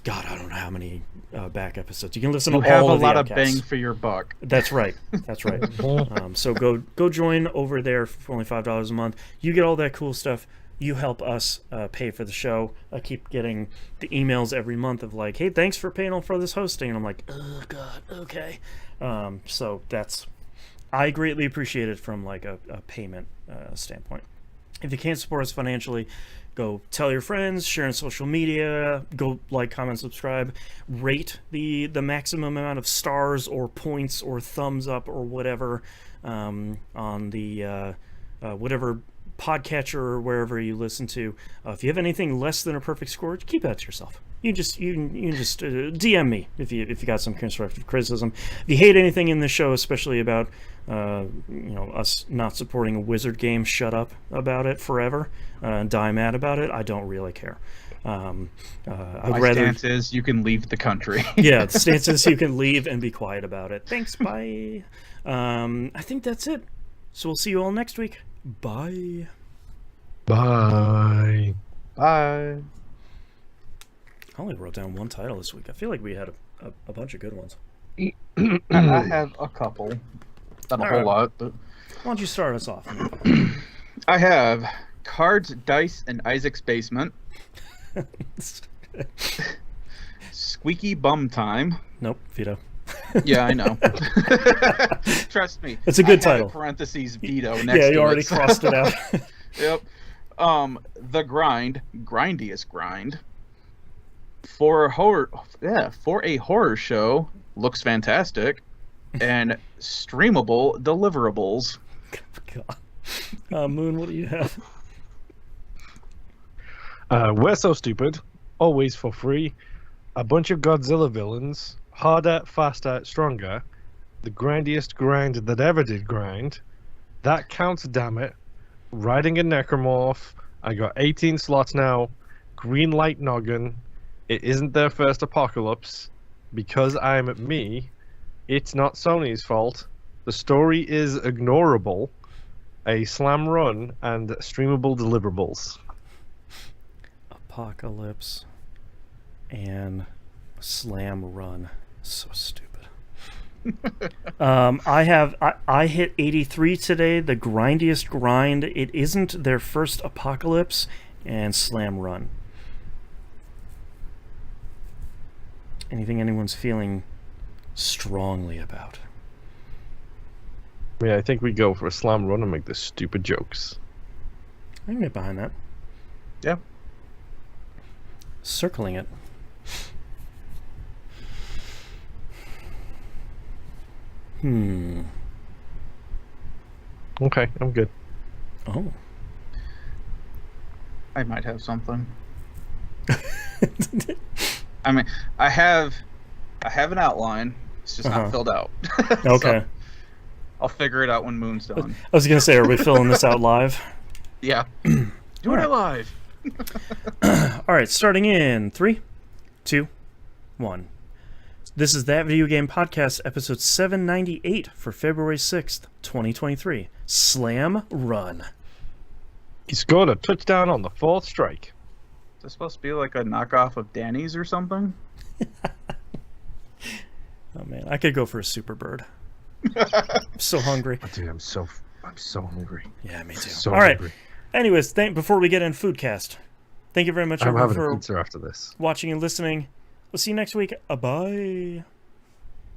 God, I don't know how many back episodes. You can listen to all of the You have a lot of outcasts. bang for your buck. That's right. That's right. So go join over there for only $5 a month. You get all that cool stuff. You help us pay for the show. I keep getting the emails every month of like, hey, thanks for paying for this hosting. And I'm like, oh, God, okay. So I greatly appreciate it from like a payment standpoint. If you can't support us financially, go tell your friends, share on social media, go like, comment, subscribe, rate the maximum amount of stars or points or thumbs up or whatever on the whatever podcatcher or wherever you listen to. If you have anything less than a perfect score, keep that to yourself. You can just DM me if you got some constructive criticism. If you hate anything in the show, especially about us not supporting a Wizard game, shut up about it forever and die mad about it. I don't really care. My stance is you can leave the country. Yeah, the stance is you can leave and be quiet about it. Thanks, bye. I think that's it. So we'll see you all next week. Bye. Bye. Bye. I only wrote down one title this week. I feel like we had a bunch of good ones. I have a couple. Not a whole lot, but... Why don't you start us off? I have Cards, Dice, and Isaac's Basement. Squeaky Bum Time. Nope, veto. Yeah, I know. Trust me. It's a good title. Parentheses veto next to it. Yeah, you already crossed it out. Yep. The Grind, Grindiest Grind. for a horror show, looks fantastic, and streamable deliverables. God. Moon, what do you have? We're So Stupid, always for free, a bunch of Godzilla villains, harder, faster, stronger, the grindiest grind that ever did grind, that counts, damn it, riding a necromorph, I got 18 slots now, green light noggin, it isn't their first apocalypse, because I'm me, it's not Sony's fault, the story is ignorable, a slam run, and streamable deliverables. Apocalypse and slam run. So stupid. I hit 83 today, the grindiest grind. It isn't their first apocalypse, and slam run. Anything anyone's feeling strongly about? Yeah, I think we go for a slam run and make the stupid jokes. I can get behind that. Yeah. Circling it. Okay, I'm good. Oh. I might have something. I mean, I have an outline. It's just not filled out. Okay. So I'll figure it out when Moon's done. I was gonna say, are we filling this out live? Yeah. Doing it live. All right, starting in 3, 2, 1. This is That Video Game Podcast, episode 798 for February 6th, 2023. Slam Run. He scored a touchdown on the fourth strike. Is this supposed to be like a knockoff of Danny's or something? Oh man, I could go for a super bird. I'm so hungry. Oh, dude, I'm so hungry. Yeah, me too. So all right. hungry. Anyways, before we get in Foodcast, thank you very much I'm everyone having for a pizza after this. watching and listening. We'll see you next week. Bye.